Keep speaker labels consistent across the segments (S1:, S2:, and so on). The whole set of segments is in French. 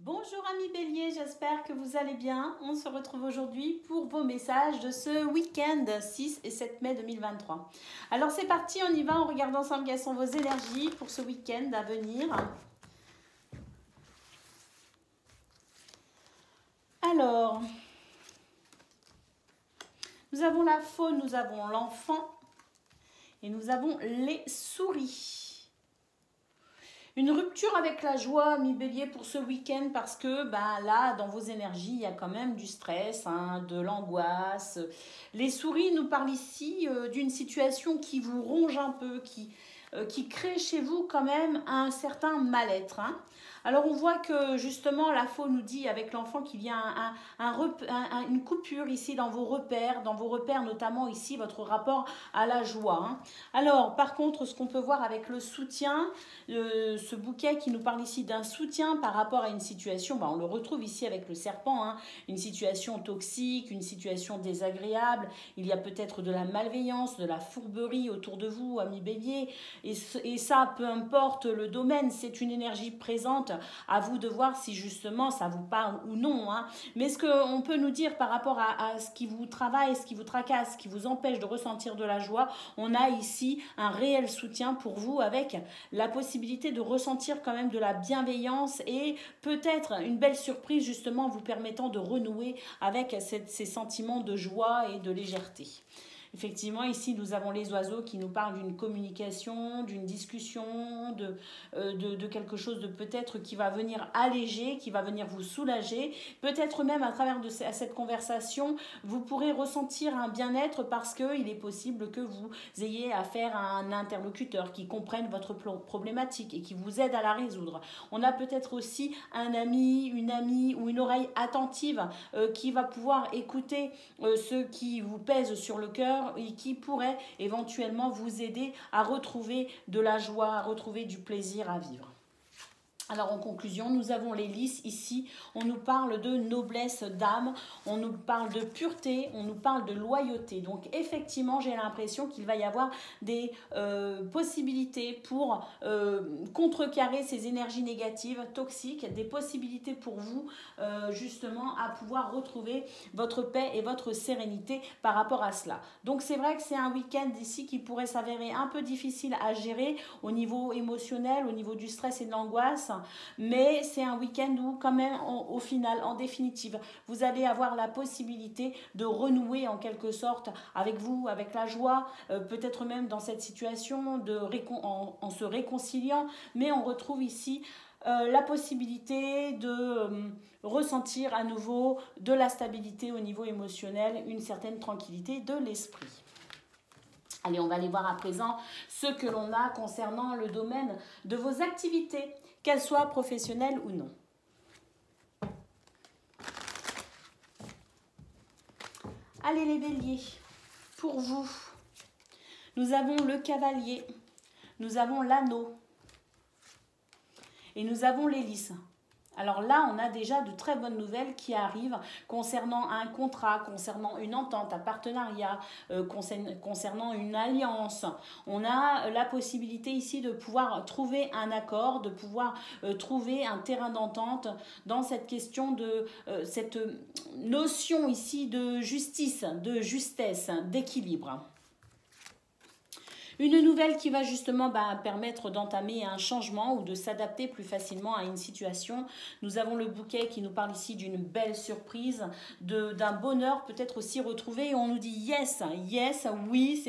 S1: Bonjour amis béliers, j'espère que vous allez bien. On se retrouve aujourd'hui pour vos messages de ce week-end 6 et 7 mai 2023. Alors c'est parti, on y va, on regarde ensemble quelles sont vos énergies pour ce week-end à venir. Alors, nous avons la faune, nous avons l'enfant et nous avons les souris. Une rupture avec la joie, mi bélier, pour ce week-end parce que là, dans vos énergies, il y a quand même du stress, de l'angoisse. Les souris nous parlent ici d'une situation qui vous ronge un peu, qui crée chez vous quand même un certain mal-être. Alors on voit que justement la faux nous dit avec l'enfant qu'il y a une coupure ici dans vos repères notamment ici votre rapport à la joie. Alors par contre ce qu'on peut voir avec le soutien, ce bouquet qui nous parle ici d'un soutien par rapport à une situation, on le retrouve ici avec le serpent, une situation toxique, une situation désagréable, il y a peut-être de la malveillance, de la fourberie autour de vous, amis bélier, et ça peu importe le domaine, c'est une énergie présente. À vous de voir si justement ça vous parle ou non. Mais ce qu'on peut nous dire par rapport à ce qui vous travaille, ce qui vous tracasse, ce qui vous empêche de ressentir de la joie, on a ici un réel soutien pour vous avec la possibilité de ressentir quand même de la bienveillance et peut-être une belle surprise justement vous permettant de renouer avec ces sentiments de joie et de légèreté. Effectivement, ici, nous avons les oiseaux qui nous parlent d'une communication, d'une discussion, de quelque chose de peut-être qui va venir alléger, qui va venir vous soulager. Peut-être même à travers cette conversation, vous pourrez ressentir un bien-être parce qu'il est possible que vous ayez affaire à un interlocuteur qui comprenne votre problématique et qui vous aide à la résoudre. On a peut-être aussi un ami, une amie ou une oreille attentive qui va pouvoir écouter ce qui vous pèse sur le cœur et qui pourrait éventuellement vous aider à retrouver de la joie, à retrouver du plaisir à vivre. Alors en conclusion, nous avons les lys ici, on nous parle de noblesse d'âme, on nous parle de pureté, on nous parle de loyauté. Donc effectivement, j'ai l'impression qu'il va y avoir des possibilités pour contrecarrer ces énergies négatives, toxiques, des possibilités pour vous justement à pouvoir retrouver votre paix et votre sérénité par rapport à cela. Donc c'est vrai que c'est un week-end ici qui pourrait s'avérer un peu difficile à gérer au niveau émotionnel, au niveau du stress et de l'angoisse. Mais c'est un week-end où quand même au final, en définitive, vous allez avoir la possibilité de renouer en quelque sorte avec vous, avec la joie, peut-être même dans cette situation en se réconciliant, mais on retrouve ici la possibilité de ressentir à nouveau de la stabilité au niveau émotionnel, une certaine tranquillité de l'esprit. Allez, on va aller voir à présent ce que l'on a concernant le domaine de vos activités, qu'elles soient professionnelles ou non. Allez les béliers, pour vous, nous avons le cavalier, nous avons l'anneau et nous avons les lys. Alors là, on a déjà de très bonnes nouvelles qui arrivent concernant un contrat, concernant une entente, un partenariat, concernant une alliance. On a la possibilité ici de pouvoir trouver un accord, de pouvoir trouver un terrain d'entente dans cette question de cette notion ici de justice, de justesse, d'équilibre. Une nouvelle qui va justement permettre d'entamer un changement ou de s'adapter plus facilement à une situation. Nous avons le bouquet qui nous parle ici d'une belle surprise, d'un bonheur peut-être aussi retrouvé. Et on nous dit yes, oui,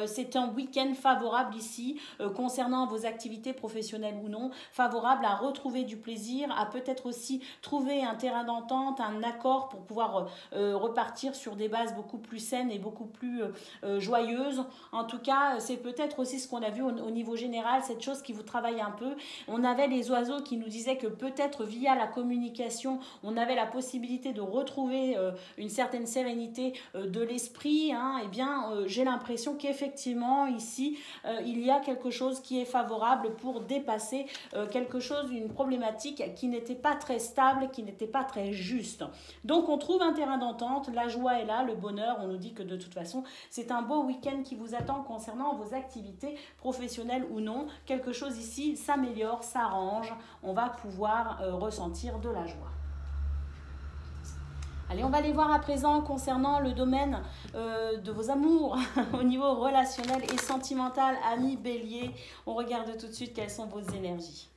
S1: c'est un week-end favorable ici concernant vos activités professionnelles ou non, favorable à retrouver du plaisir, à peut-être aussi trouver un terrain d'entente, un accord pour pouvoir repartir sur des bases beaucoup plus saines et beaucoup plus joyeuses. En tout cas, c'est peut-être aussi ce qu'on a vu au niveau général, cette chose qui vous travaille un peu. On avait les oiseaux qui nous disaient que peut-être via la communication, on avait la possibilité de retrouver une certaine sérénité de l'esprit. Eh bien, j'ai l'impression qu'effectivement, ici, il y a quelque chose qui est favorable pour dépasser quelque chose, une problématique qui n'était pas très stable, qui n'était pas très juste. Donc, on trouve un terrain d'entente, la joie est là, le bonheur. On nous dit que de toute façon, c'est un beau week-end qui vous attend concernant concernant vos activités professionnelles ou non. Quelque chose ici s'améliore, s'arrange. On va pouvoir ressentir de la joie. Allez, on va aller voir à présent concernant le domaine de vos amours au niveau relationnel et sentimental, amis Bélier. On regarde tout de suite quelles sont vos énergies.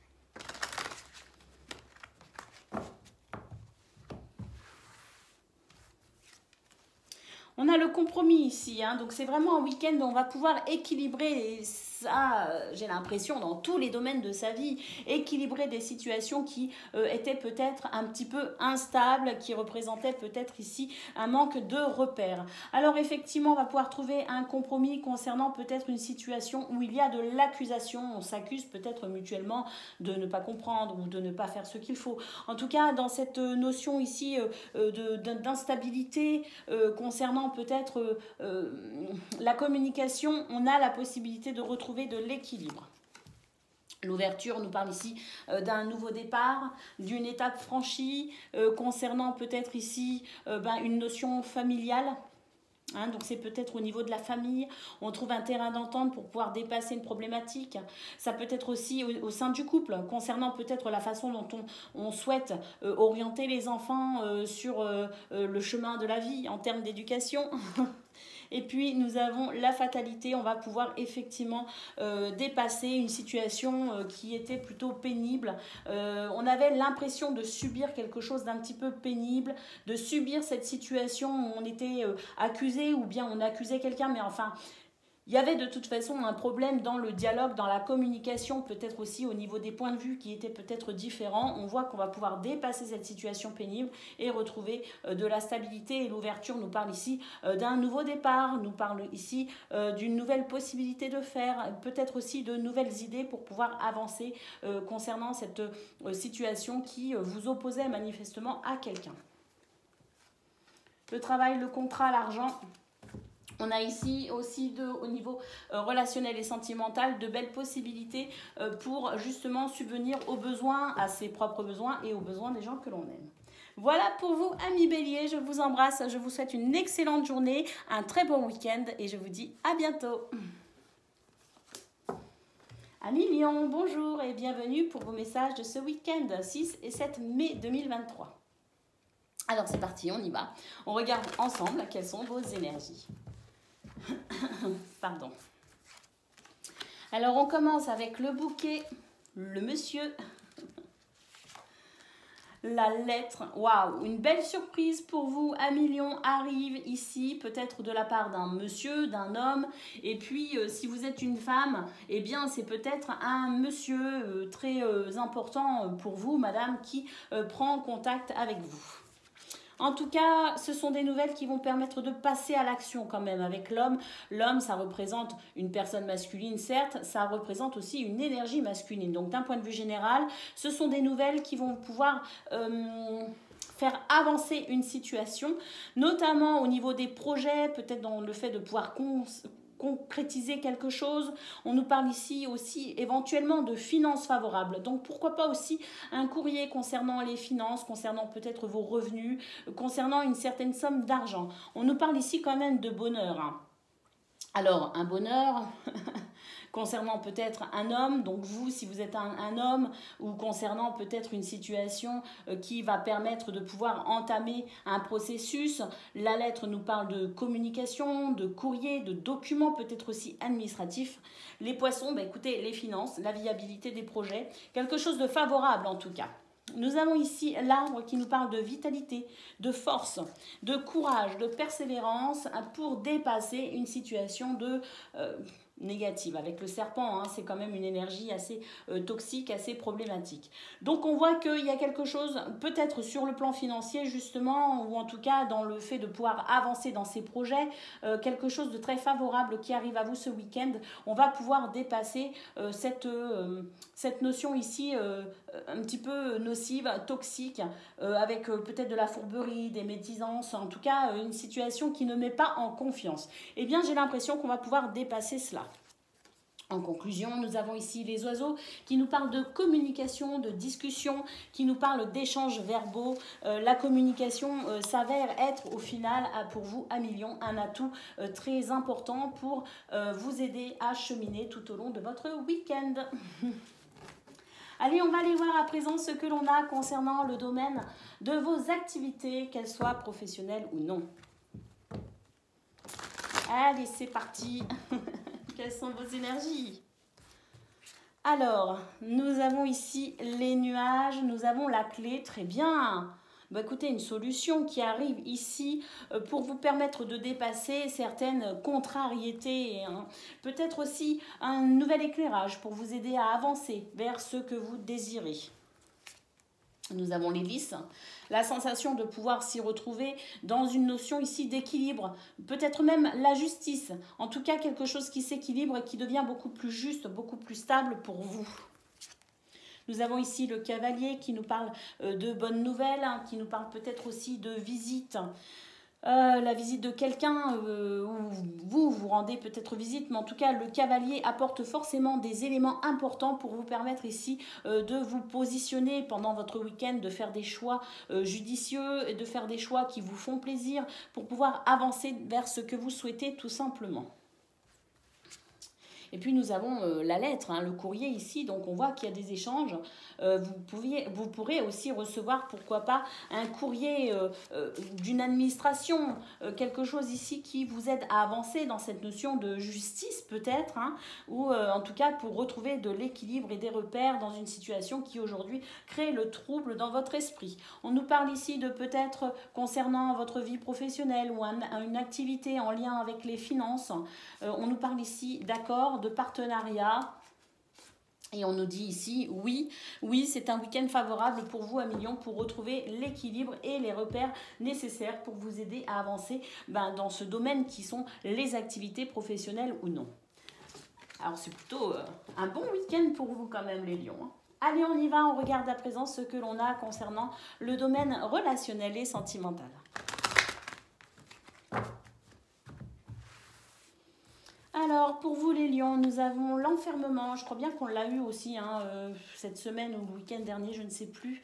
S1: On a le compromis ici, hein, donc c'est vraiment un week-end où on va pouvoir équilibrer ça, j'ai l'impression, dans tous les domaines de sa vie, équilibrer des situations qui étaient peut-être un petit peu instables, qui représentaient peut-être ici un manque de repères. Alors effectivement, on va pouvoir trouver un compromis concernant peut-être une situation où il y a de l'accusation, on s'accuse peut-être mutuellement de ne pas comprendre ou de ne pas faire ce qu'il faut. En tout cas, dans cette notion ici d'instabilité concernant peut-être la communication, on a la possibilité de retrouver de l'équilibre. L'ouverture nous parle ici d'un nouveau départ, d'une étape franchie, concernant peut-être ici une notion familiale. Hein, donc c'est peut-être au niveau de la famille, on trouve un terrain d'entente pour pouvoir dépasser une problématique. Ça peut être aussi au sein du couple, concernant peut-être la façon dont on souhaite orienter les enfants sur le chemin de la vie en termes d'éducation. Et puis nous avons la fatalité, on va pouvoir effectivement dépasser une situation qui était plutôt pénible. On avait l'impression de subir quelque chose d'un petit peu pénible, de subir cette situation où on était accusé ou bien on accusait quelqu'un, mais enfin... Il y avait de toute façon un problème dans le dialogue, dans la communication, peut-être aussi au niveau des points de vue qui étaient peut-être différents. On voit qu'on va pouvoir dépasser cette situation pénible et retrouver de la stabilité. Et l'ouverture nous parle ici d'un nouveau départ, nous parle ici d'une nouvelle possibilité de faire, peut-être aussi de nouvelles idées pour pouvoir avancer concernant cette situation qui vous opposait manifestement à quelqu'un. Le travail, le contrat, l'argent... On a ici aussi au niveau relationnel et sentimental de belles possibilités pour justement subvenir aux besoins, à ses propres besoins et aux besoins des gens que l'on aime. Voilà pour vous, amis Bélier, je vous embrasse, je vous souhaite une excellente journée, un très bon week-end et je vous dis à bientôt. Amis Lion, bonjour et bienvenue pour vos messages de ce week-end, 6 et 7 mai 2023. Alors c'est parti, on y va. On regarde ensemble quelles sont vos énergies. Pardon. Alors on commence avec le bouquet, le monsieur, la lettre. Waouh, une belle surprise pour vous, amis Lion, arrive ici, peut-être de la part d'un monsieur, d'un homme. Et puis si vous êtes une femme, eh bien c'est peut-être un monsieur très important pour vous, madame, qui prend contact avec vous. En tout cas, ce sont des nouvelles qui vont permettre de passer à l'action quand même avec l'homme. L'homme, ça représente une personne masculine, certes, ça représente aussi une énergie masculine. Donc d'un point de vue général, ce sont des nouvelles qui vont pouvoir faire avancer une situation, notamment au niveau des projets, peut-être dans le fait de pouvoir concrétiser quelque chose. On nous parle ici aussi éventuellement de finances favorables. Donc pourquoi pas aussi un courrier concernant les finances, concernant peut-être vos revenus, concernant une certaine somme d'argent. On nous parle ici quand même de bonheur. Hein. Alors un bonheur concernant peut-être un homme, donc vous si vous êtes un homme, ou concernant peut-être une situation qui va permettre de pouvoir entamer un processus. La lettre nous parle de communication, de courrier, de documents peut-être aussi administratifs. Les poissons, bah, écoutez, les finances, la viabilité des projets, quelque chose de favorable en tout cas. Nous avons ici l'arbre qui nous parle de vitalité, de force, de courage, de persévérance pour dépasser une situation de négative. Avec le serpent, hein, c'est quand même une énergie assez toxique, assez problématique. Donc on voit qu'il y a quelque chose, peut-être sur le plan financier justement, ou en tout cas dans le fait de pouvoir avancer dans ces projets, quelque chose de très favorable qui arrive à vous ce week-end. On va pouvoir dépasser cette notion ici un petit peu nocive, toxique, avec peut-être de la fourberie, des médisances, en tout cas une situation qui ne met pas en confiance. Eh bien j'ai l'impression qu'on va pouvoir dépasser cela. En conclusion, nous avons ici les oiseaux qui nous parlent de communication, de discussion, qui nous parlent d'échanges verbaux. La communication s'avère être au final pour vous à million un atout très important pour vous aider à cheminer tout au long de votre week-end. Allez, on va aller voir à présent ce que l'on a concernant le domaine de vos activités, qu'elles soient professionnelles ou non. Allez, c'est parti. Quelles sont vos énergies? Alors, nous avons ici les nuages, nous avons la clé, très bien. Bah, écoutez, une solution qui arrive ici pour vous permettre de dépasser certaines contrariétés. Hein. Peut-être aussi un nouvel éclairage pour vous aider à avancer vers ce que vous désirez. Nous avons l'hélice, la sensation de pouvoir s'y retrouver dans une notion ici d'équilibre, peut-être même la justice, en tout cas quelque chose qui s'équilibre et qui devient beaucoup plus juste, beaucoup plus stable pour vous. Nous avons ici le cavalier qui nous parle de bonnes nouvelles, hein, qui nous parle peut-être aussi de visite. La visite de quelqu'un où vous rendez peut-être visite, mais en tout cas le cavalier apporte forcément des éléments importants pour vous permettre ici de vous positionner pendant votre week-end, de faire des choix judicieux et de faire des choix qui vous font plaisir pour pouvoir avancer vers ce que vous souhaitez tout simplement. Et puis nous avons la lettre, hein, le courrier ici, donc on voit qu'il y a des échanges. Vous pourrez aussi recevoir, pourquoi pas, un courrier d'une administration, quelque chose ici qui vous aide à avancer dans cette notion de justice peut-être, hein, ou en tout cas pour retrouver de l'équilibre et des repères dans une situation qui aujourd'hui crée le trouble dans votre esprit. On nous parle ici de peut-être concernant votre vie professionnelle ou une activité en lien avec les finances. On nous parle ici d'accords, de partenariat. Et on nous dit ici, oui, c'est un week-end favorable pour vous à million pour retrouver l'équilibre et les repères nécessaires pour vous aider à avancer dans ce domaine qui sont les activités professionnelles ou non. Alors c'est plutôt un bon week-end pour vous quand même les lions. Hein. Allez, on y va, on regarde à présent ce que l'on a concernant le domaine relationnel et sentimental. Alors, pour vous les lions, nous avons l'enfermement. Je crois bien qu'on l'a eu aussi hein, cette semaine ou le week-end dernier, je ne sais plus.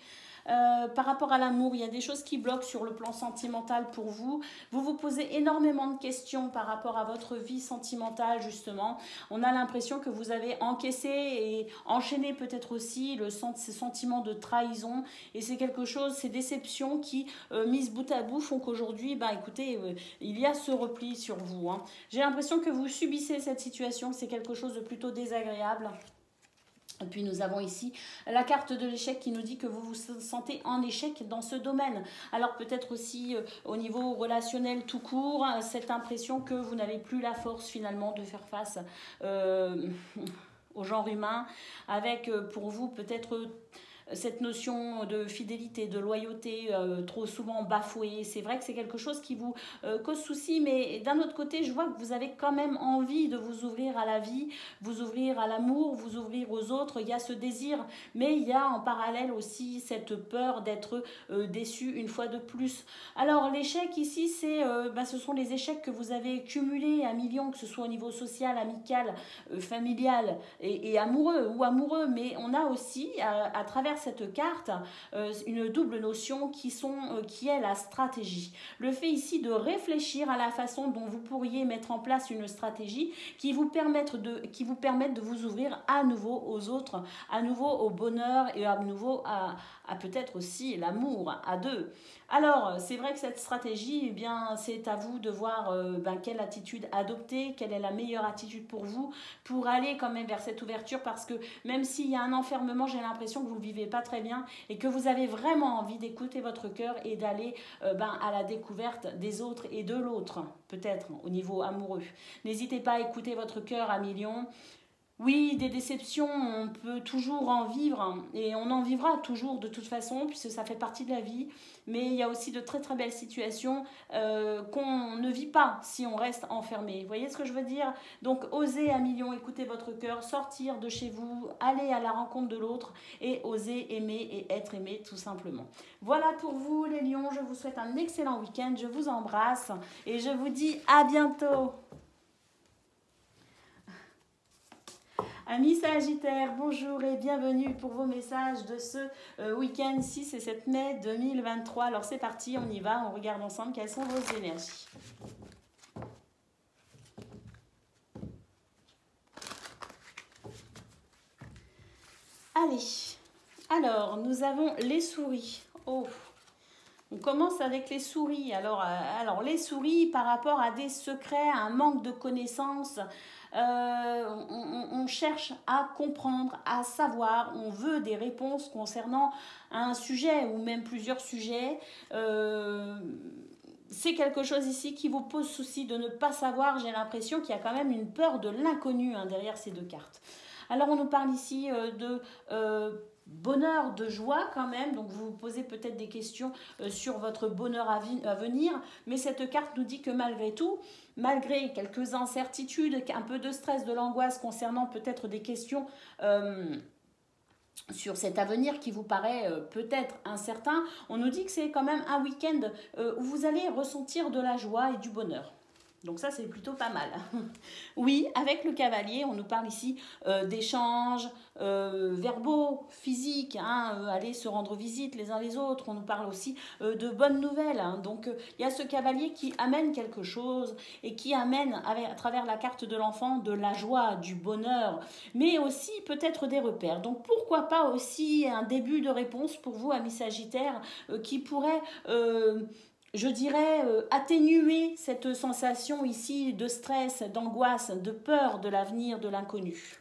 S1: Par rapport à l'amour, il y a des choses qui bloquent sur le plan sentimental pour vous. Vous vous posez énormément de questions par rapport à votre vie sentimentale, justement. On a l'impression que vous avez encaissé et enchaîné peut-être aussi ces sentiments de trahison. Et c'est quelque chose, ces déceptions qui, mises bout à bout, font qu'aujourd'hui, écoutez, il y a ce repli sur vous. Hein. J'ai l'impression que vous subissez cette situation, c'est quelque chose de plutôt désagréable. Et puis nous avons ici la carte de l'échec qui nous dit que vous vous sentez en échec dans ce domaine. Alors peut-être aussi au niveau relationnel tout court, cette impression que vous n'avez plus la force finalement de faire face au genre humain, avec pour vous peut-être cette notion de fidélité, de loyauté trop souvent bafouée. C'est vrai que c'est quelque chose qui vous cause souci, mais d'un autre côté, je vois que vous avez quand même envie de vous ouvrir à la vie, vous ouvrir à l'amour, vous ouvrir aux autres. Il y a ce désir, mais il y a en parallèle aussi cette peur d'être déçu une fois de plus. Alors l'échec ici, ce sont les échecs que vous avez cumulés à millions, que ce soit au niveau social, amical, familial et amoureux ou amoureux, mais on a aussi à travers cette carte une double notion qui est la stratégie. Le fait ici de réfléchir à la façon dont vous pourriez mettre en place une stratégie qui vous permette de vous ouvrir à nouveau aux autres, à nouveau au bonheur et à nouveau à peut-être aussi l'amour à deux. Alors, c'est vrai que cette stratégie, eh bien, c'est à vous de voir quelle attitude adopter, quelle est la meilleure attitude pour vous, pour aller quand même vers cette ouverture, parce que même s'il y a un enfermement, j'ai l'impression que vous ne le vivez pas très bien et que vous avez vraiment envie d'écouter votre cœur et d'aller à la découverte des autres et de l'autre, peut-être au niveau amoureux. N'hésitez pas à écouter votre cœur à millions. Oui, des déceptions, on peut toujours en vivre et on en vivra toujours de toute façon puisque ça fait partie de la vie. Mais il y a aussi de très très belles situations qu'on ne vit pas si on reste enfermé. Vous voyez ce que je veux dire? Donc osez à millions, écoutez votre cœur, sortir de chez vous, aller à la rencontre de l'autre et oser aimer et être aimé tout simplement. Voilà pour vous les lions, je vous souhaite un excellent week-end, je vous embrasse et je vous dis à bientôt. Amis Sagittaires, bonjour et bienvenue pour vos messages de ce week-end 6 et 7 mai 2023. Alors c'est parti, on y va, on regarde ensemble quelles sont vos énergies. Allez, alors nous avons les souris. Oh, on commence avec les souris. Alors les souris par rapport à des secrets, à un manque de connaissances, on cherche à comprendre, à savoir, on veut des réponses concernant un sujet ou même plusieurs sujets. C'est quelque chose ici qui vous pose souci de ne pas savoir. J'ai l'impression qu'il y a quand même une peur de l'inconnu derrière ces deux cartes. Alors on nous parle ici de bonheur, de joie quand même, donc vous vous posez peut-être des questions sur votre bonheur à venir, mais cette carte nous dit que malgré tout, malgré quelques incertitudes, un peu de stress, de l'angoisse concernant peut-être des questions sur cet avenir qui vous paraît peut-être incertain, on nous dit que c'est quand même un week-end où vous allez ressentir de la joie et du bonheur. Donc ça, c'est plutôt pas mal. Oui, avec le cavalier, on nous parle ici d'échanges verbaux, physiques, aller se rendre visite les uns les autres. On nous parle aussi de bonnes nouvelles. Donc, il y a ce cavalier qui amène quelque chose et qui amène, à travers la carte de l'enfant, de la joie, du bonheur, mais aussi peut-être des repères. Donc, pourquoi pas aussi un début de réponse pour vous, amis Sagittaires, qui pourrait... je dirais, atténuer cette sensation ici de stress, d'angoisse, de peur de l'avenir, de l'inconnu.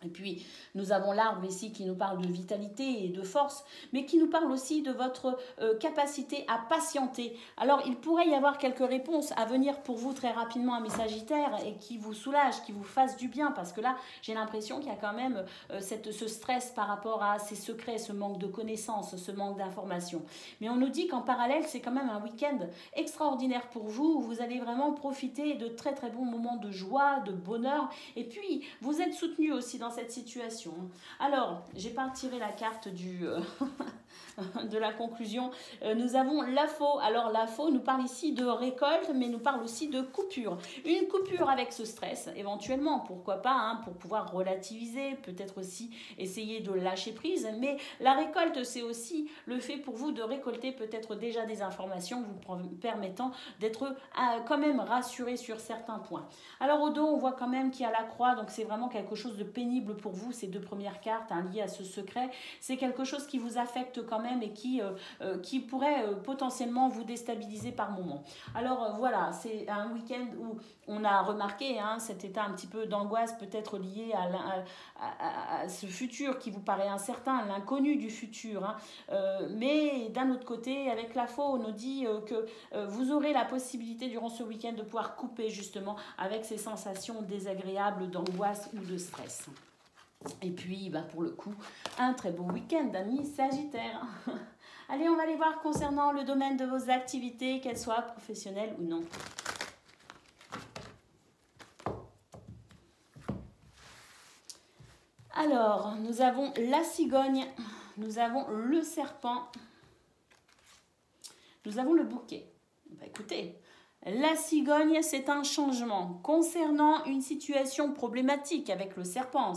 S1: Et puis, nous avons l'arbre ici qui nous parle de vitalité et de force, mais qui nous parle aussi de votre capacité à patienter. Alors, il pourrait y avoir quelques réponses à venir pour vous très rapidement, amis Sagittaires, et qui vous soulagent, qui vous fassent du bien, parce que là, j'ai l'impression qu'il y a quand même ce stress par rapport à ces secrets, ce manque de connaissances, ce manque d'informations. Mais on nous dit qu'en parallèle, c'est quand même un week-end extraordinaire pour vous, où vous allez vraiment profiter de très très bons moments de joie, de bonheur, et puis vous êtes soutenu aussi dans cette situation. Alors, j'ai pas tiré la carte de la conclusion. Nous avons la faux. Alors, la faux nous parle ici de récolte, mais nous parle aussi de coupure. Une coupure avec ce stress, éventuellement, pourquoi pas, pour pouvoir relativiser, peut-être aussi essayer de lâcher prise. Mais la récolte, c'est aussi le fait pour vous de récolter peut-être déjà des informations vous permettant d'être quand même rassuré sur certains points. Alors, au dos, on voit quand même qu'il y a la croix, donc c'est vraiment quelque chose de pénible pour vous, ces deux premières cartes liées à ce secret. C'est quelque chose qui vous affecte quand même et qui pourrait potentiellement vous déstabiliser par moment. Alors voilà, c'est un week-end où on a remarqué cet état un petit peu d'angoisse peut-être lié à ce futur qui vous paraît incertain, l'inconnu du futur. Mais d'un autre côté, avec la faux, on nous dit que vous aurez la possibilité durant ce week-end de pouvoir couper justement avec ces sensations désagréables d'angoisse ou de stress. Et puis, pour le coup, un très beau week-end, amis Sagittaires. Allez, on va aller voir concernant le domaine de vos activités, qu'elles soient professionnelles ou non. Alors, nous avons la cigogne, nous avons le serpent, nous avons le bouquet. Écoutez, la cigogne, c'est un changement concernant une situation problématique avec le serpent.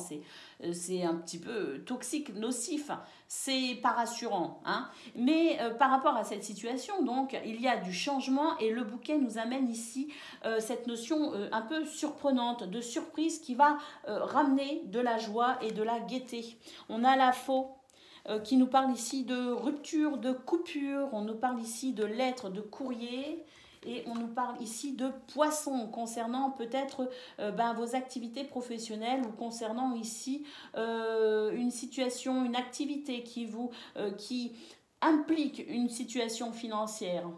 S1: C'est un petit peu toxique, nocif, c'est pas rassurant. Mais par rapport à cette situation, donc, il y a du changement et le bouquet nous amène ici cette notion un peu surprenante, de surprise qui va ramener de la joie et de la gaieté. On a la faux qui nous parle ici de rupture, de coupure, on nous parle ici de lettres, de courrier. Et on nous parle ici de poissons concernant peut-être vos activités professionnelles ou concernant ici une situation, une activité qui implique une situation financière.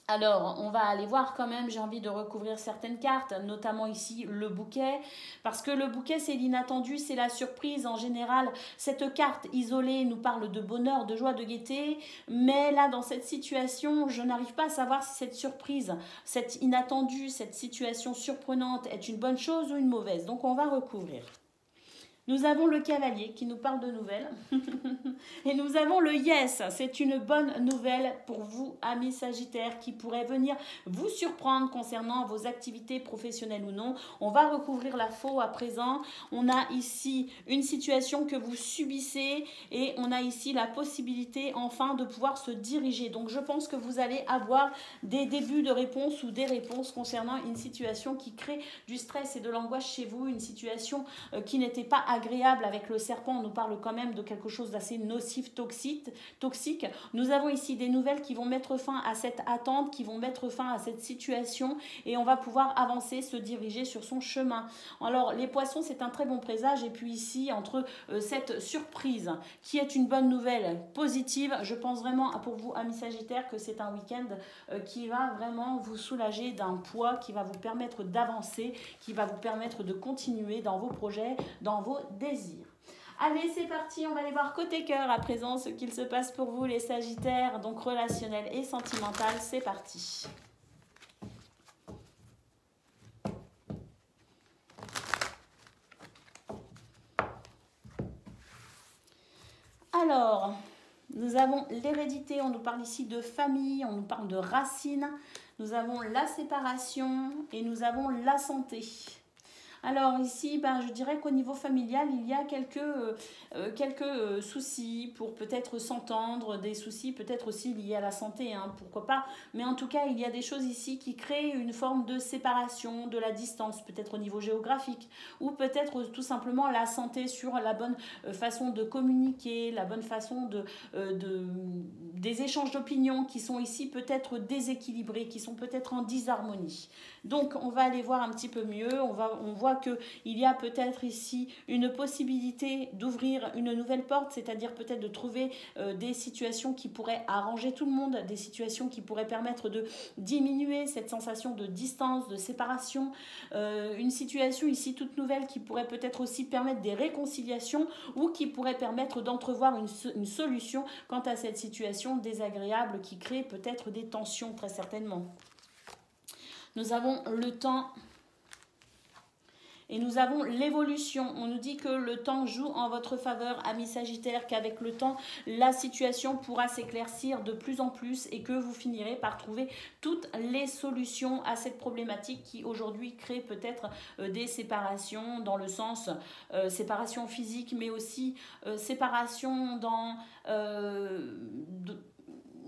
S1: Alors, on va aller voir quand même, j'ai envie de recouvrir certaines cartes, notamment ici le bouquet, parce que le bouquet c'est l'inattendu, c'est la surprise en général. Cette carte isolée nous parle de bonheur, de joie, de gaieté, mais là dans cette situation, je n'arrive pas à savoir si cette surprise, cette inattendue, cette situation surprenante est une bonne chose ou une mauvaise. Donc on va recouvrir. Nous avons le cavalier qui nous parle de nouvelles. Et nous avons le yes. C'est une bonne nouvelle pour vous, amis Sagittaires, qui pourrait venir vous surprendre concernant vos activités professionnelles ou non. On va recouvrir la faux à présent. On a ici une situation que vous subissez et on a ici la possibilité enfin de pouvoir se diriger. Donc je pense que vous allez avoir des débuts de réponses ou des réponses concernant une situation qui crée du stress et de l'angoisse chez vous, une situation qui n'était pas agréable avec le serpent. On nous parle quand même de quelque chose d'assez nocif, toxique. Nous avons ici des nouvelles qui vont mettre fin à cette attente, qui vont mettre fin à cette situation et on va pouvoir avancer, se diriger sur son chemin. Alors les poissons, c'est un très bon présage et puis ici, entre cette surprise qui est une bonne nouvelle positive, je pense vraiment pour vous, amis Sagittaires, que c'est un week-end qui va vraiment vous soulager d'un poids, qui va vous permettre d'avancer, qui va vous permettre de continuer dans vos projets, dans vos désirs. Allez, c'est parti, on va aller voir côté cœur à présent ce qu'il se passe pour vous les Sagittaires, donc relationnel et sentimental, c'est parti. Alors, nous avons l'hérédité, on nous parle ici de famille, on nous parle de racines, nous avons la séparation et nous avons la santé. Alors ici, je dirais qu'au niveau familial, il y a quelques soucis pour peut-être s'entendre, des soucis peut-être aussi liés à la santé, hein, pourquoi pas. Mais en tout cas, il y a des choses ici qui créent une forme de séparation, de la distance, peut-être au niveau géographique, ou peut-être tout simplement la santé sur la bonne façon de communiquer, la bonne façon des échanges d'opinions qui sont ici peut-être déséquilibrés, qui sont peut-être en disharmonie. Donc on va aller voir un petit peu mieux, on voit qu'il y a peut-être ici une possibilité d'ouvrir une nouvelle porte, c'est-à-dire peut-être de trouver des situations qui pourraient arranger tout le monde, des situations qui pourraient permettre de diminuer cette sensation de distance, de séparation, une situation ici toute nouvelle qui pourrait peut-être aussi permettre des réconciliations ou qui pourrait permettre d'entrevoir une solution quant à cette situation désagréable qui crée peut-être des tensions très certainement. Nous avons le temps et nous avons l'évolution. On nous dit que le temps joue en votre faveur, amis Sagittaires, qu'avec le temps, la situation pourra s'éclaircir de plus en plus et que vous finirez par trouver toutes les solutions à cette problématique qui aujourd'hui crée peut-être des séparations dans le sens séparation physique, mais aussi séparation dans...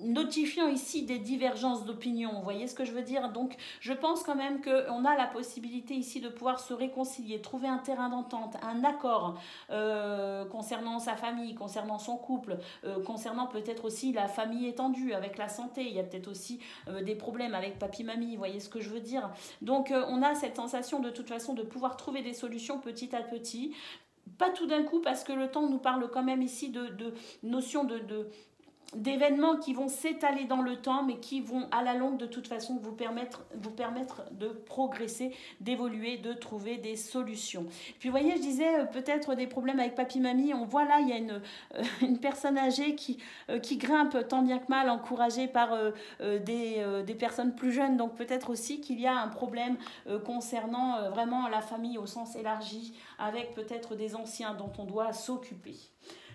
S1: notifiant ici des divergences d'opinion, vous voyez ce que je veux dire? Donc je pense quand même qu'on a la possibilité ici de pouvoir se réconcilier, trouver un terrain d'entente, un accord concernant sa famille, concernant son couple, concernant peut-être aussi la famille étendue avec la santé, il y a peut-être aussi des problèmes avec papy-mamie, vous voyez ce que je veux dire? Donc on a cette sensation de toute façon de pouvoir trouver des solutions petit à petit, pas tout d'un coup parce que le temps nous parle quand même ici de notion d'événements qui vont s'étaler dans le temps mais qui vont à la longue de toute façon vous permettre de progresser, d'évoluer, de trouver des solutions. Puis vous voyez, je disais peut-être des problèmes avec papy-mamie, on voit là il y a une personne âgée qui grimpe tant bien que mal, encouragée par des personnes plus jeunes, donc peut-être aussi qu'il y a un problème concernant vraiment la famille au sens élargi, avec peut-être des anciens dont on doit s'occuper.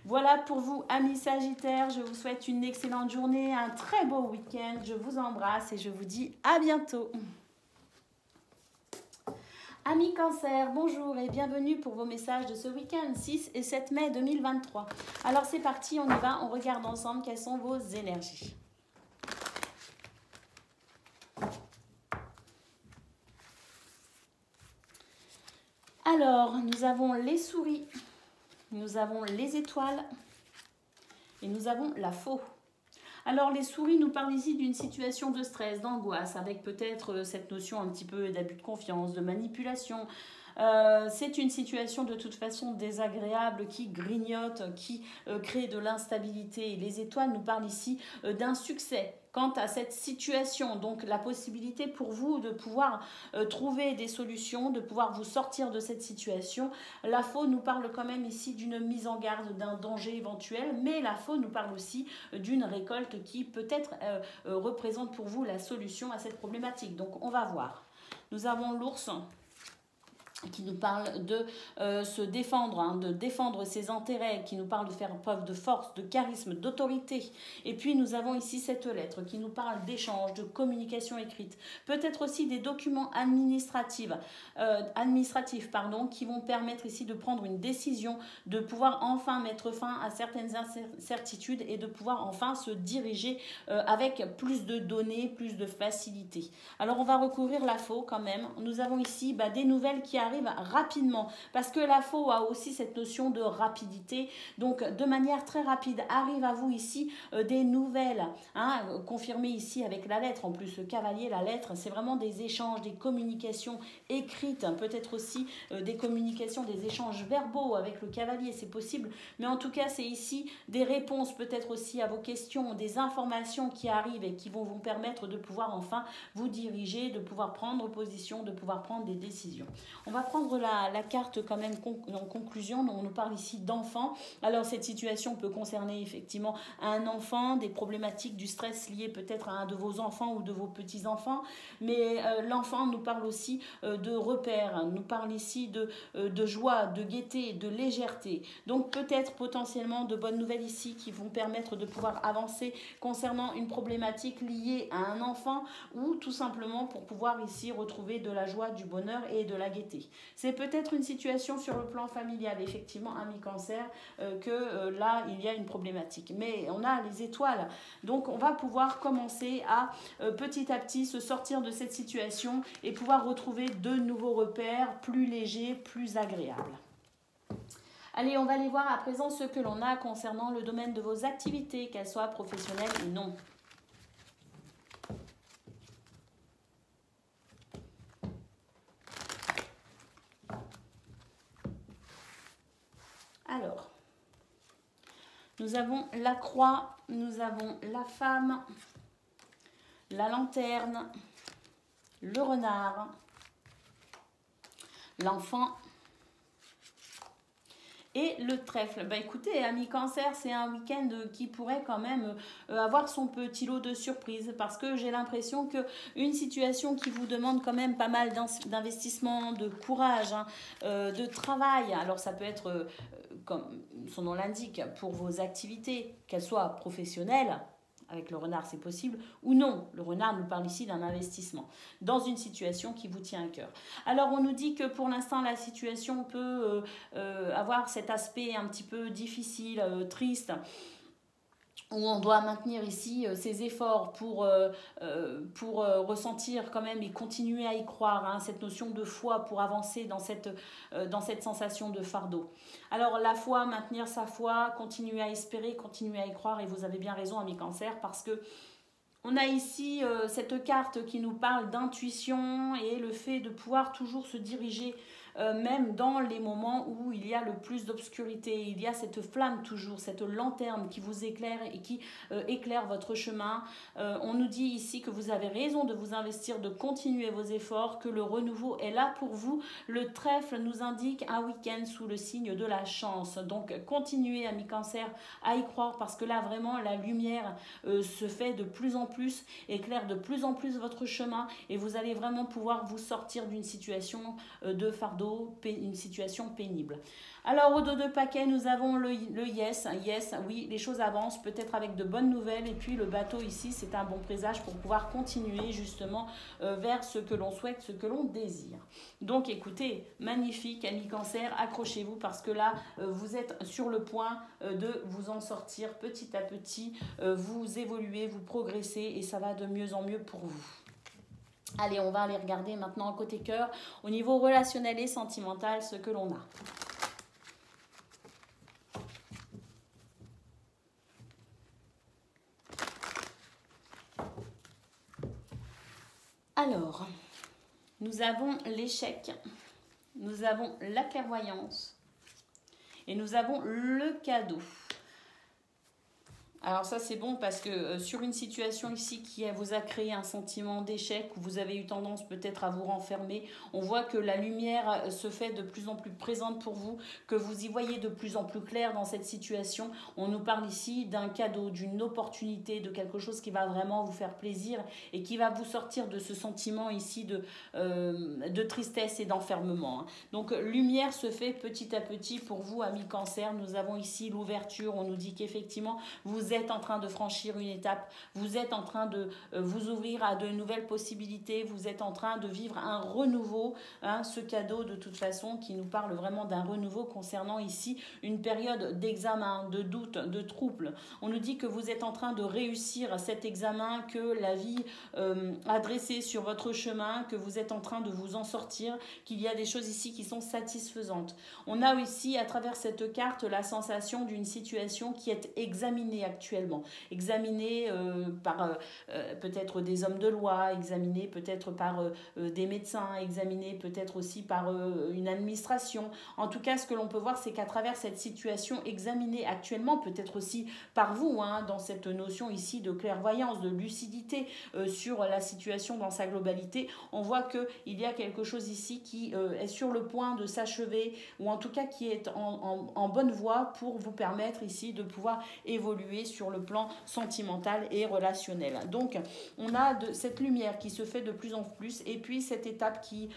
S1: Voilà pour vous, amis Sagittaires. Je vous souhaite une excellente journée, un très beau week-end. Je vous embrasse et je vous dis à bientôt. Amis Cancer, bonjour et bienvenue pour vos messages de ce week-end 6 et 7 mai 2023. Alors c'est parti, on y va, on regarde ensemble quelles sont vos énergies. Alors, nous avons les souris. Nous avons les étoiles et nous avons la faux. Alors les souris nous parlent ici d'une situation de stress, d'angoisse, avec peut-être cette notion un petit peu d'abus de confiance, de manipulation. C'est une situation de toute façon désagréable qui grignote, qui crée de l'instabilité. Et les étoiles nous parlent ici d'un succès quant à cette situation, donc la possibilité pour vous de pouvoir trouver des solutions, de pouvoir vous sortir de cette situation. La faux nous parle quand même ici d'une mise en garde, d'un danger éventuel, mais la faux nous parle aussi d'une récolte qui peut-être représente pour vous la solution à cette problématique. Donc on va voir. Nous avons l'ours. qui nous parle de se défendre, hein, de défendre ses intérêts, qui nous parle de faire preuve de force, de charisme, d'autorité. Et puis nous avons ici cette lettre qui nous parle d'échange, de communication écrite, peut-être aussi des documents administratifs, qui vont permettre ici de prendre une décision, de pouvoir enfin mettre fin à certaines incertitudes et de pouvoir enfin se diriger avec plus de données, plus de facilité. Alors on va recouvrir la faux quand même. Nous avons ici des nouvelles qui arrivent rapidement, parce que la faux a aussi cette notion de rapidité, donc de manière très rapide arrive à vous ici des nouvelles, hein, confirmées ici avec la lettre. En plus, le cavalier, la lettre, c'est vraiment des échanges, des communications écrites, peut-être aussi des communications, des échanges verbaux avec le cavalier, c'est possible, mais en tout cas c'est ici des réponses peut-être aussi à vos questions, des informations qui arrivent et qui vont vous permettre de pouvoir enfin vous diriger, de pouvoir prendre position, de pouvoir prendre des décisions. On va prendre la carte quand même en conclusion. On nous parle ici d'enfants. Alors cette situation peut concerner effectivement un enfant, des problématiques du stress liées peut-être à un de vos enfants ou de vos petits-enfants, mais l'enfant nous parle aussi de repères, nous parle ici de joie, de gaieté, de légèreté. Donc peut-être potentiellement de bonnes nouvelles ici qui vont permettre de pouvoir avancer concernant une problématique liée à un enfant ou tout simplement pour pouvoir ici retrouver de la joie, du bonheur et de la gaieté. C'est peut-être une situation sur le plan familial, effectivement, ami cancer, là, il y a une problématique. Mais on a les étoiles, donc on va pouvoir commencer à petit se sortir de cette situation et pouvoir retrouver de nouveaux repères plus légers, plus agréables. Allez, on va aller voir à présent ce que l'on a concernant le domaine de vos activités, qu'elles soient professionnelles ou non. Alors, nous avons la croix, nous avons la femme, la lanterne, le renard, l'enfant et le trèfle. Écoutez, amis cancer, c'est un week-end qui pourrait quand même avoir son petit lot de surprises, parce que j'ai l'impression qu'une situation qui vous demande quand même pas mal d'investissement, de courage, hein, de travail, alors ça peut être, comme son nom l'indique, pour vos activités, qu'elles soient professionnelles, avec le renard c'est possible, ou non. Le renard nous parle ici d'un investissement dans une situation qui vous tient à cœur. Alors on nous dit que pour l'instant la situation peut avoir cet aspect un petit peu difficile, triste, où on doit maintenir ici ses efforts pour ressentir quand même et continuer à y croire, hein, cette notion de foi pour avancer dans cette sensation de fardeau. Alors la foi, maintenir sa foi, continuer à espérer, continuer à y croire, et vous avez bien raison, amis cancer, parce que on a ici cette carte qui nous parle d'intuition et le fait de pouvoir toujours se diriger même dans les moments où il y a le plus d'obscurité. Il y a cette flamme toujours, cette lanterne qui vous éclaire et qui éclaire votre chemin. On nous dit ici que vous avez raison de vous investir, de continuer vos efforts, que le renouveau est là pour vous. Le trèfle nous indique un week-end sous le signe de la chance. Donc continuez, amis cancer, à y croire, parce que là vraiment la lumière se fait de plus en plus, éclaire de plus en plus votre chemin, et vous allez vraiment pouvoir vous sortir d'une situation de fardeau, une situation pénible. Alors au dos de paquet, nous avons le yes. Yes, oui, les choses avancent, peut-être avec de bonnes nouvelles. Et puis le bateau ici, c'est un bon présage pour pouvoir continuer justement vers ce que l'on souhaite, ce que l'on désire. Donc écoutez, magnifique, amis cancer, accrochez-vous, parce que là, vous êtes sur le point de vous en sortir petit à petit. Vous évoluez, vous progressez, et ça va de mieux en mieux pour vous. Allez, on va aller regarder maintenant côté cœur, au niveau relationnel et sentimental, ce que l'on a. Alors, nous avons l'échec, nous avons la clairvoyance et nous avons le cadeau. Alors ça c'est bon parce que sur une situation ici qui vous a créé un sentiment d'échec, où vous avez eu tendance peut-être à vous renfermer, on voit que la lumière se fait de plus en plus présente pour vous, que vous y voyez de plus en plus clair dans cette situation. On nous parle ici d'un cadeau, d'une opportunité, de quelque chose qui va vraiment vous faire plaisir et qui va vous sortir de ce sentiment ici de tristesse et d'enfermement, hein. Donc lumière se fait petit à petit pour vous, amis Cancer. Nous avons ici l'ouverture, on nous dit qu'effectivement vous êtes en train de franchir une étape, vous êtes en train de vous ouvrir à de nouvelles possibilités, vous êtes en train de vivre un renouveau, hein, ce cadeau de toute façon qui nous parle vraiment d'un renouveau concernant ici une période d'examen, de doute, de trouble. On nous dit que vous êtes en train de réussir cet examen que la vie a dressé sur votre chemin, que vous êtes en train de vous en sortir, qu'il y a des choses ici qui sont satisfaisantes. On a aussi à travers cette carte la sensation d'une situation qui est examinée actuellement, examinée par peut-être des hommes de loi, examinée peut-être par des médecins, examinée peut-être aussi par une administration. En tout cas, ce que l'on peut voir, c'est qu'à travers cette situation examinée actuellement, peut-être aussi par vous, hein, dans cette notion ici de clairvoyance, de lucidité sur la situation dans sa globalité, on voit qu'il y a quelque chose ici qui est sur le point de s'achever, ou en tout cas qui est en bonne voie pour vous permettre ici de pouvoir évoluer sur le plan sentimental et relationnel. Donc on a cette lumière qui se fait de plus en plus, et puis cette étape qui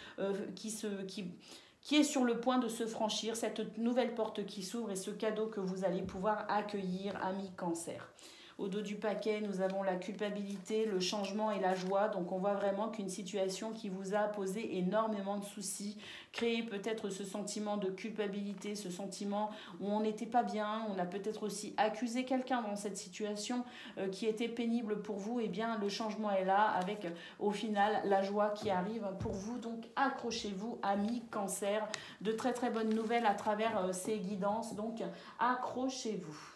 S1: est sur le point de se franchir, cette nouvelle porte qui s'ouvre et ce cadeau que vous allez pouvoir accueillir, amis Cancer. Au dos du paquet, nous avons la culpabilité, le changement et la joie. Donc on voit vraiment qu'une situation qui vous a posé énormément de soucis, créé peut-être ce sentiment de culpabilité, ce sentiment où on n'était pas bien, on a peut-être aussi accusé quelqu'un dans cette situation qui était pénible pour vous. Et bien le changement est là avec au final la joie qui arrive pour vous. Donc accrochez-vous, amis Cancer, de très très bonnes nouvelles à travers ces guidances. Donc accrochez-vous.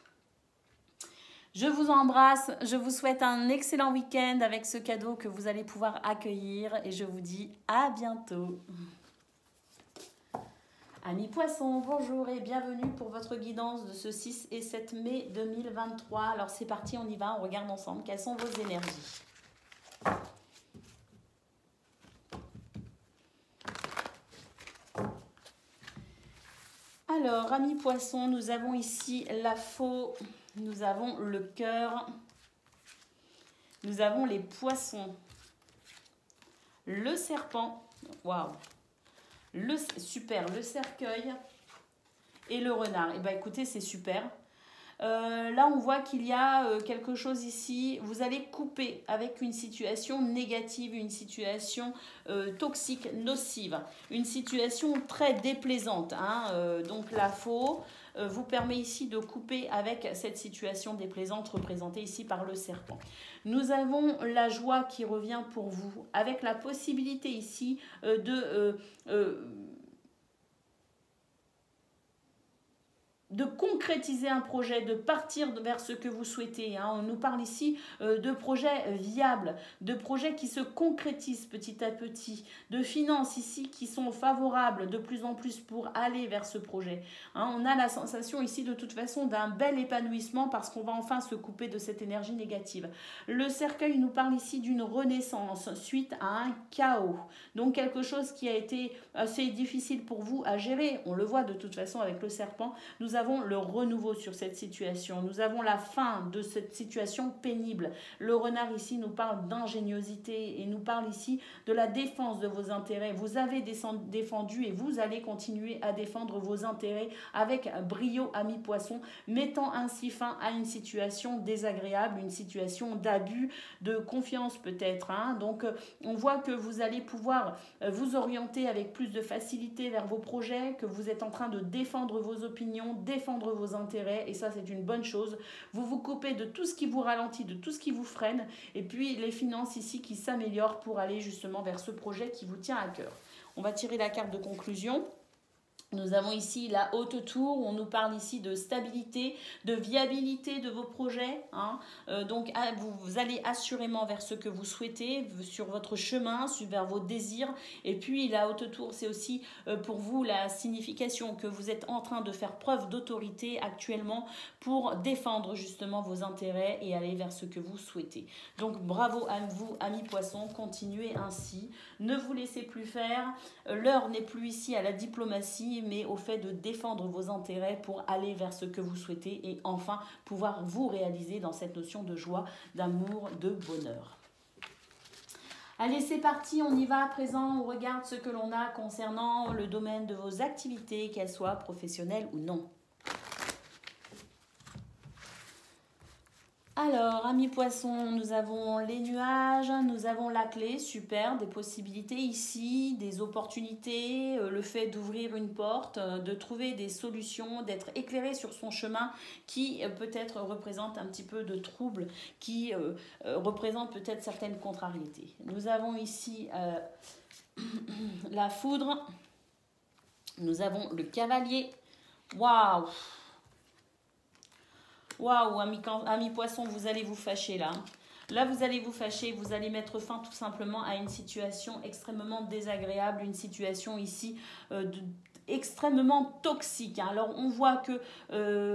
S1: Je vous embrasse, je vous souhaite un excellent week-end avec ce cadeau que vous allez pouvoir accueillir et je vous dis à bientôt. Amis Poissons, bonjour et bienvenue pour votre guidance de ce 6 et 7 mai 2023. Alors c'est parti, on y va, on regarde ensemble quelles sont vos énergies. Alors, amis Poissons, nous avons ici la faux. Nous avons le cœur, nous avons les poissons, le serpent, waouh, super, le cercueil et le renard. Et bien écoutez, c'est super. Là, on voit qu'il y a quelque chose ici. Vous allez couper avec une situation négative, une situation toxique, nocive, une situation très déplaisante, hein. Donc la faux vous permet ici de couper avec cette situation déplaisante représentée ici par le serpent. Nous avons la joie qui revient pour vous avec la possibilité ici de concrétiser un projet, de partir vers ce que vous souhaitez, hein. On nous parle ici de projets viables, de projets qui se concrétisent petit à petit, de finances ici qui sont favorables de plus en plus pour aller vers ce projet, hein. On a la sensation ici de toute façon d'un bel épanouissement parce qu'on va enfin se couper de cette énergie négative. Le cercueil nous parle ici d'une renaissance suite à un chaos, donc quelque chose qui a été assez difficile pour vous à gérer. On le voit de toute façon avec le serpent. Nous avons le renouveau sur cette situation. Nous avons la fin de cette situation pénible. Le renard ici nous parle d'ingéniosité et nous parle ici de la défense de vos intérêts. Vous avez défendu et vous allez continuer à défendre vos intérêts avec brio, amis Poissons, mettant ainsi fin à une situation désagréable, une situation d'abus de confiance peut-être, hein. Donc on voit que vous allez pouvoir vous orienter avec plus de facilité vers vos projets, que vous êtes en train de défendre vos opinions, défendre vos intérêts, et ça c'est une bonne chose. Vous vous coupez de tout ce qui vous ralentit, de tout ce qui vous freine, et puis les finances ici qui s'améliorent pour aller justement vers ce projet qui vous tient à cœur. On va tirer la carte de conclusion. Nous avons ici la haute tour, où on nous parle ici de stabilité, de viabilité de vos projets. Hein. Donc, vous allez assurément vers ce que vous souhaitez, sur votre chemin, vers vos désirs. Et puis, la haute tour, c'est aussi pour vous la signification que vous êtes en train de faire preuve d'autorité actuellement pour défendre justement vos intérêts et aller vers ce que vous souhaitez. Donc, bravo à vous, amis poissons, continuez ainsi. Ne vous laissez plus faire. L'heure n'est plus ici à la diplomatie, mais au fait de défendre vos intérêts pour aller vers ce que vous souhaitez et enfin pouvoir vous réaliser dans cette notion de joie, d'amour, de bonheur. Allez, c'est parti, on y va à présent, on regarde ce que l'on a concernant le domaine de vos activités, qu'elles soient professionnelles ou non. Alors, amis poissons, nous avons les nuages, nous avons la clé, super, des possibilités ici, des opportunités, le fait d'ouvrir une porte, de trouver des solutions, d'être éclairé sur son chemin qui peut-être représente un petit peu de trouble, qui représente peut-être certaines contrariétés. Nous avons ici la foudre, nous avons le cavalier, waouh! Waouh, amis poissons, vous allez vous fâcher là. Là, vous allez vous fâcher, vous allez mettre fin tout simplement à une situation extrêmement désagréable, une situation ici extrêmement toxique. Hein. Alors, on voit que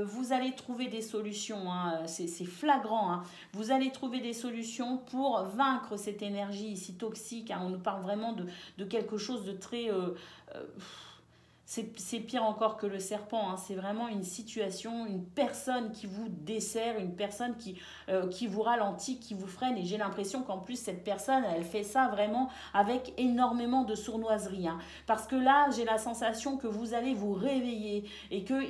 S1: vous allez trouver des solutions, hein. C'est flagrant. Hein. Vous allez trouver des solutions pour vaincre cette énergie ici toxique. Hein. On nous parle vraiment de quelque chose de très... c'est pire encore que le serpent, hein. C'est vraiment une situation, une personne qui vous dessert, une personne qui vous ralentit, qui vous freine. Et j'ai l'impression qu'en plus, cette personne, elle fait ça vraiment avec énormément de sournoiserie. Hein. Parce que là, j'ai la sensation que vous allez vous réveiller et que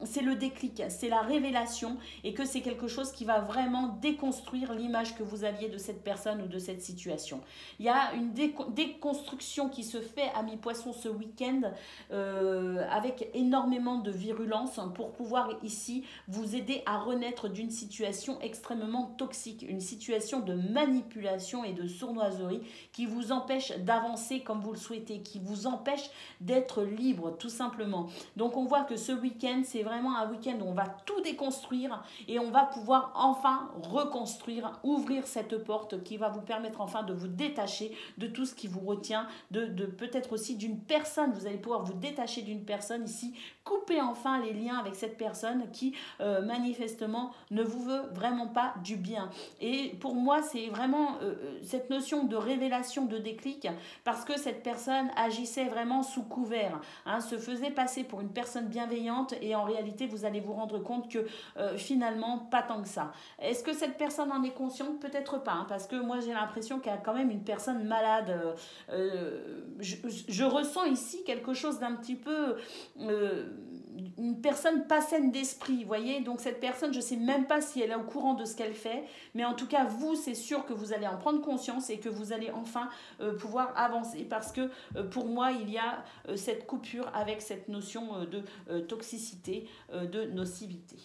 S1: c'est le déclic, c'est la révélation et que c'est quelque chose qui va vraiment déconstruire l'image que vous aviez de cette personne ou de cette situation. Il y a une déconstruction qui se fait, amis poissons, ce week-end, avec énormément de virulence pour pouvoir ici vous aider à renaître d'une situation extrêmement toxique, une situation de manipulation et de sournoiserie qui vous empêche d'avancer comme vous le souhaitez, qui vous empêche d'être libre tout simplement. Donc on voit que ce week-end, c'est vraiment un week-end où on va tout déconstruire et on va pouvoir enfin reconstruire, ouvrir cette porte qui va vous permettre enfin de vous détacher de tout ce qui vous retient, de peut-être aussi d'une personne. Vous allez pouvoir vous détacher d'une personne ici, couper enfin les liens avec cette personne qui manifestement ne vous veut vraiment pas du bien. Et pour moi, c'est vraiment cette notion de révélation, de déclic, parce que cette personne agissait vraiment sous couvert, hein, se faisait passer pour une personne bienveillante et en réalité, vous allez vous rendre compte que finalement, pas tant que ça. Est-ce que cette personne en est consciente? Peut-être pas, hein, parce que moi, j'ai l'impression qu'il y a quand même une personne malade. Je ressens ici quelque chose d'un petit peu... une personne pas saine d'esprit, vous voyez. Donc cette personne, je ne sais même pas si elle est au courant de ce qu'elle fait, mais en tout cas, vous, c'est sûr que vous allez en prendre conscience et que vous allez enfin pouvoir avancer, parce que pour moi, il y a cette coupure avec cette notion de toxicité, de nocivité.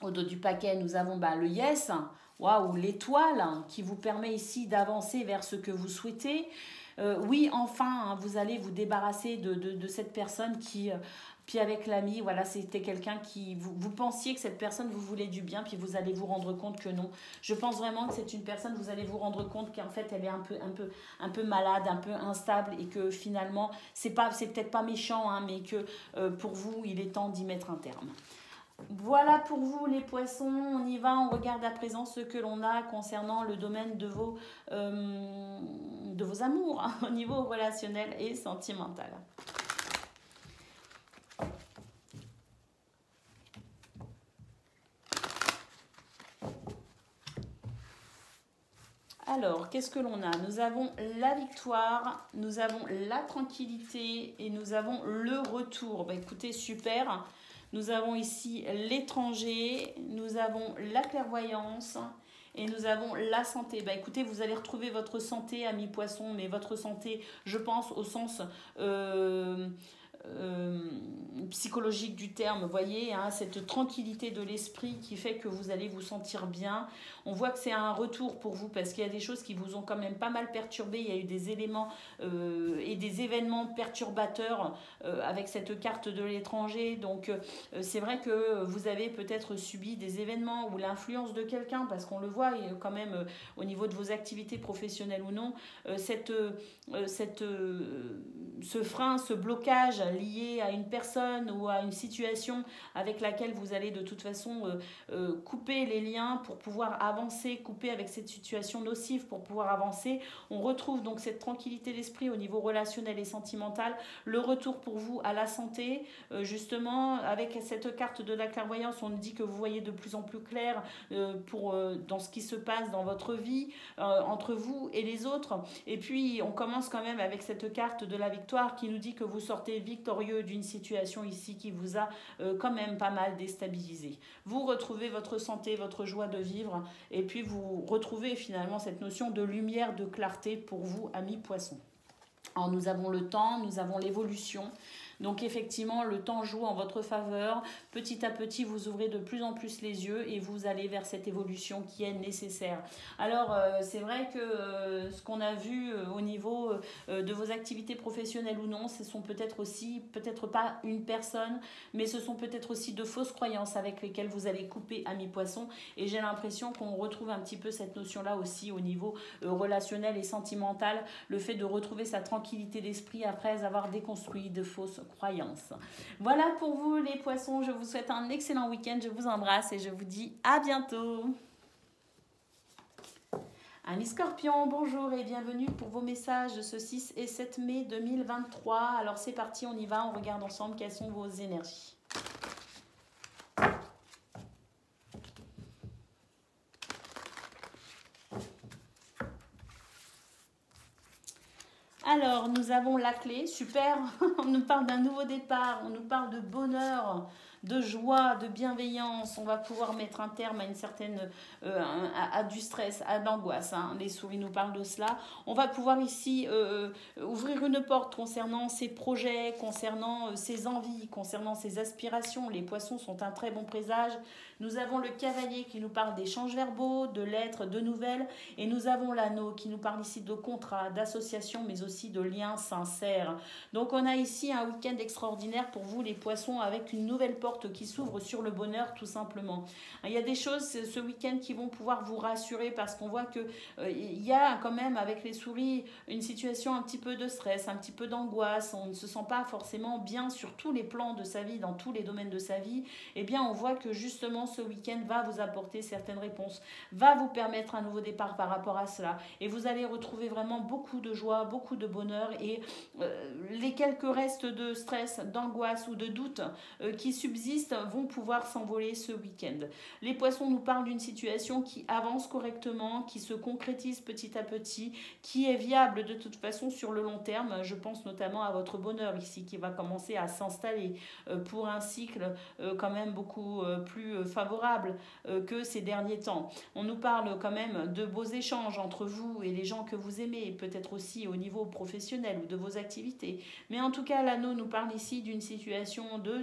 S1: Au dos du paquet, nous avons le yes, waouh, l'étoile, qui vous permet ici d'avancer vers ce que vous souhaitez. Oui, enfin, hein, vous allez vous débarrasser de cette personne qui... puis avec l'ami, voilà, c'était quelqu'un qui... Vous pensiez que cette personne vous voulait du bien, puis vous allez vous rendre compte que non. Je pense vraiment que c'est une personne, vous allez vous rendre compte qu'en fait, elle est un peu malade, un peu instable, et que finalement, c'est peut-être pas méchant, hein, mais que pour vous, il est temps d'y mettre un terme. Voilà pour vous les poissons, on y va, on regarde à présent ce que l'on a concernant le domaine de vos amours, hein, au niveau relationnel et sentimental. Alors, qu'est-ce que l'on a? Nous avons la victoire, nous avons la tranquillité et nous avons le retour. Écoutez, super. Nous avons ici l'étranger, nous avons la clairvoyance et nous avons la santé. Écoutez, vous allez retrouver votre santé, amis poissons, mais votre santé, je pense, au sens psychologique du terme, vous voyez, hein, cette tranquillité de l'esprit qui fait que vous allez vous sentir bien. On voit que c'est un retour pour vous parce qu'il y a des choses qui vous ont quand même pas mal perturbé. Il y a eu des éléments et des événements perturbateurs avec cette carte de l'étranger. Donc c'est vrai que vous avez peut-être subi des événements ou l'influence de quelqu'un, parce qu'on le voit et quand même au niveau de vos activités professionnelles ou non, ce frein, ce blocage lié à une personne ou à une situation avec laquelle vous allez de toute façon couper les liens pour pouvoir avancer, couper avec cette situation nocive pour pouvoir avancer. On retrouve donc cette tranquillité d'esprit au niveau relationnel et sentimental, le retour pour vous à la santé, justement avec cette carte de la clairvoyance, on nous dit que vous voyez de plus en plus clair dans ce qui se passe dans votre vie, entre vous et les autres. Et puis on commence quand même avec cette carte de la victoire qui nous dit que vous sortez victorieux d'une situation ici qui vous a quand même pas mal déstabilisé. Vous retrouvez votre santé, votre joie de vivre, et puis vous retrouvez finalement cette notion de lumière, de clarté pour vous, amis poissons. Alors nous avons le temps, nous avons l'évolution. Donc effectivement, le temps joue en votre faveur. Petit à petit, vous ouvrez de plus en plus les yeux et vous allez vers cette évolution qui est nécessaire. Alors, c'est vrai que ce qu'on a vu au niveau de vos activités professionnelles ou non, ce sont peut-être aussi, peut-être pas une personne, mais ce sont peut-être aussi de fausses croyances avec lesquelles vous allez couper, amis poissons. Et j'ai l'impression qu'on retrouve un petit peu cette notion-là aussi au niveau relationnel et sentimental, le fait de retrouver sa tranquillité d'esprit après avoir déconstruit de fausses croyances. Voilà pour vous les poissons, je vous souhaite un excellent week-end, je vous embrasse et je vous dis à bientôt. Amis Scorpions, bonjour et bienvenue pour vos messages ce 6 et 7 mai 2023. Alors c'est parti, on y va, on regarde ensemble quelles sont vos énergies. Alors, nous avons la clé, super, on nous parle d'un nouveau départ, on nous parle de bonheur, de joie, de bienveillance. On va pouvoir mettre un terme à une certaine, à du stress, à l'angoisse. Hein. Les souris nous parlent de cela. On va pouvoir ici ouvrir une porte concernant ses projets, concernant ses envies, concernant ses aspirations. Les poissons sont un très bon présage. Nous avons le cavalier qui nous parle d'échanges verbaux, de lettres, de nouvelles. Et nous avons l'anneau qui nous parle ici de contrats, d'associations, mais aussi de liens sincères. Donc on a ici un week-end extraordinaire pour vous les poissons avec une nouvelle porte qui s'ouvre sur le bonheur tout simplement. Il y a des choses ce week-end qui vont pouvoir vous rassurer parce qu'on voit que il y a quand même avec les souris une situation un petit peu de stress, un petit peu d'angoisse. On ne se sent pas forcément bien sur tous les plans de sa vie, dans tous les domaines de sa vie. Eh bien on voit que justement ce week-end va vous apporter certaines réponses, va vous permettre un nouveau départ par rapport à cela. Et vous allez retrouver vraiment beaucoup de joie, beaucoup de bonheur et les quelques restes de stress, d'angoisse ou de doute qui subsistent vont pouvoir s'envoler ce week-end. Les poissons nous parlent d'une situation qui avance correctement, qui se concrétise petit à petit, qui est viable de toute façon sur le long terme. Je pense notamment à votre bonheur ici qui va commencer à s'installer pour un cycle quand même beaucoup plus favorable que ces derniers temps. On nous parle quand même de beaux échanges entre vous et les gens que vous aimez, peut-être aussi au niveau professionnel ou de vos activités. Mais en tout cas, l'anneau nous parle ici d'une situation de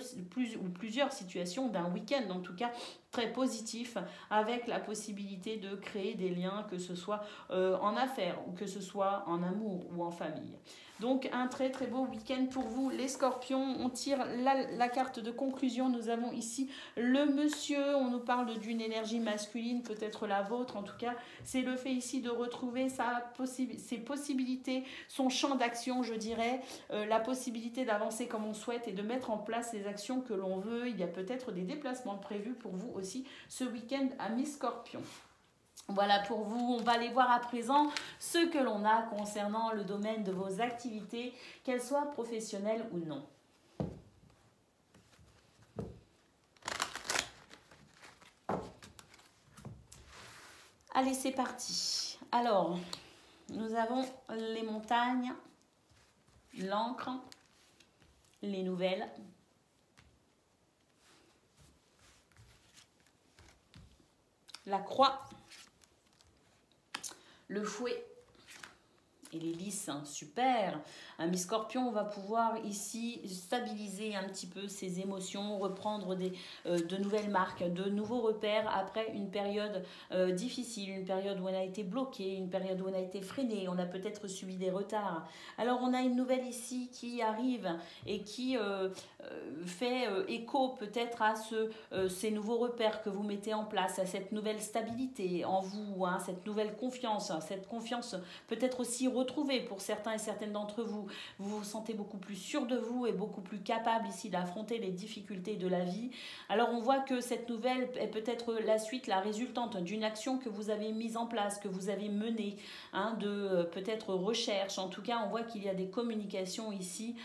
S1: plusieurs situations, d'un week-end en tout cas très positif, avec la possibilité de créer des liens, que ce soit en affaires, ou que ce soit en amour ou en famille. Donc un très très beau week-end pour vous les scorpions. On tire la carte de conclusion. Nous avons ici le monsieur. On nous parle d'une énergie masculine, peut-être la vôtre en tout cas. C'est le fait ici de retrouver ses possibilités, son champ d'action je dirais, la possibilité d'avancer comme on souhaite et de mettre en place les actions que l'on veut. Il y a peut-être des déplacements prévus pour vous aussi ce week-end amis scorpions. Voilà pour vous, on va aller voir à présent ce que l'on a concernant le domaine de vos activités, qu'elles soient professionnelles ou non. Allez, c'est parti. Alors, nous avons les montagnes, l'encre, les nouvelles, la croix, le fouet, Et les lys, hein, super. Ami Scorpion, on va pouvoir ici stabiliser un petit peu ses émotions, reprendre de nouvelles marques, de nouveaux repères après une période difficile, une période où on a été bloqué, une période où on a été freiné, on a peut-être subi des retards. Alors on a une nouvelle ici qui arrive et qui fait écho peut-être à ces nouveaux repères que vous mettez en place, à cette nouvelle stabilité en vous, hein, cette nouvelle confiance, cette confiance peut-être aussi retrouvée pour certains et certaines d'entre vous. Vous vous sentez beaucoup plus sûr de vous et beaucoup plus capable ici d'affronter les difficultés de la vie. Alors on voit que cette nouvelle est peut-être la suite, la résultante d'une action que vous avez mise en place, que vous avez menée, hein, de peut-être recherche. En tout cas, on voit qu'il y a des communications ici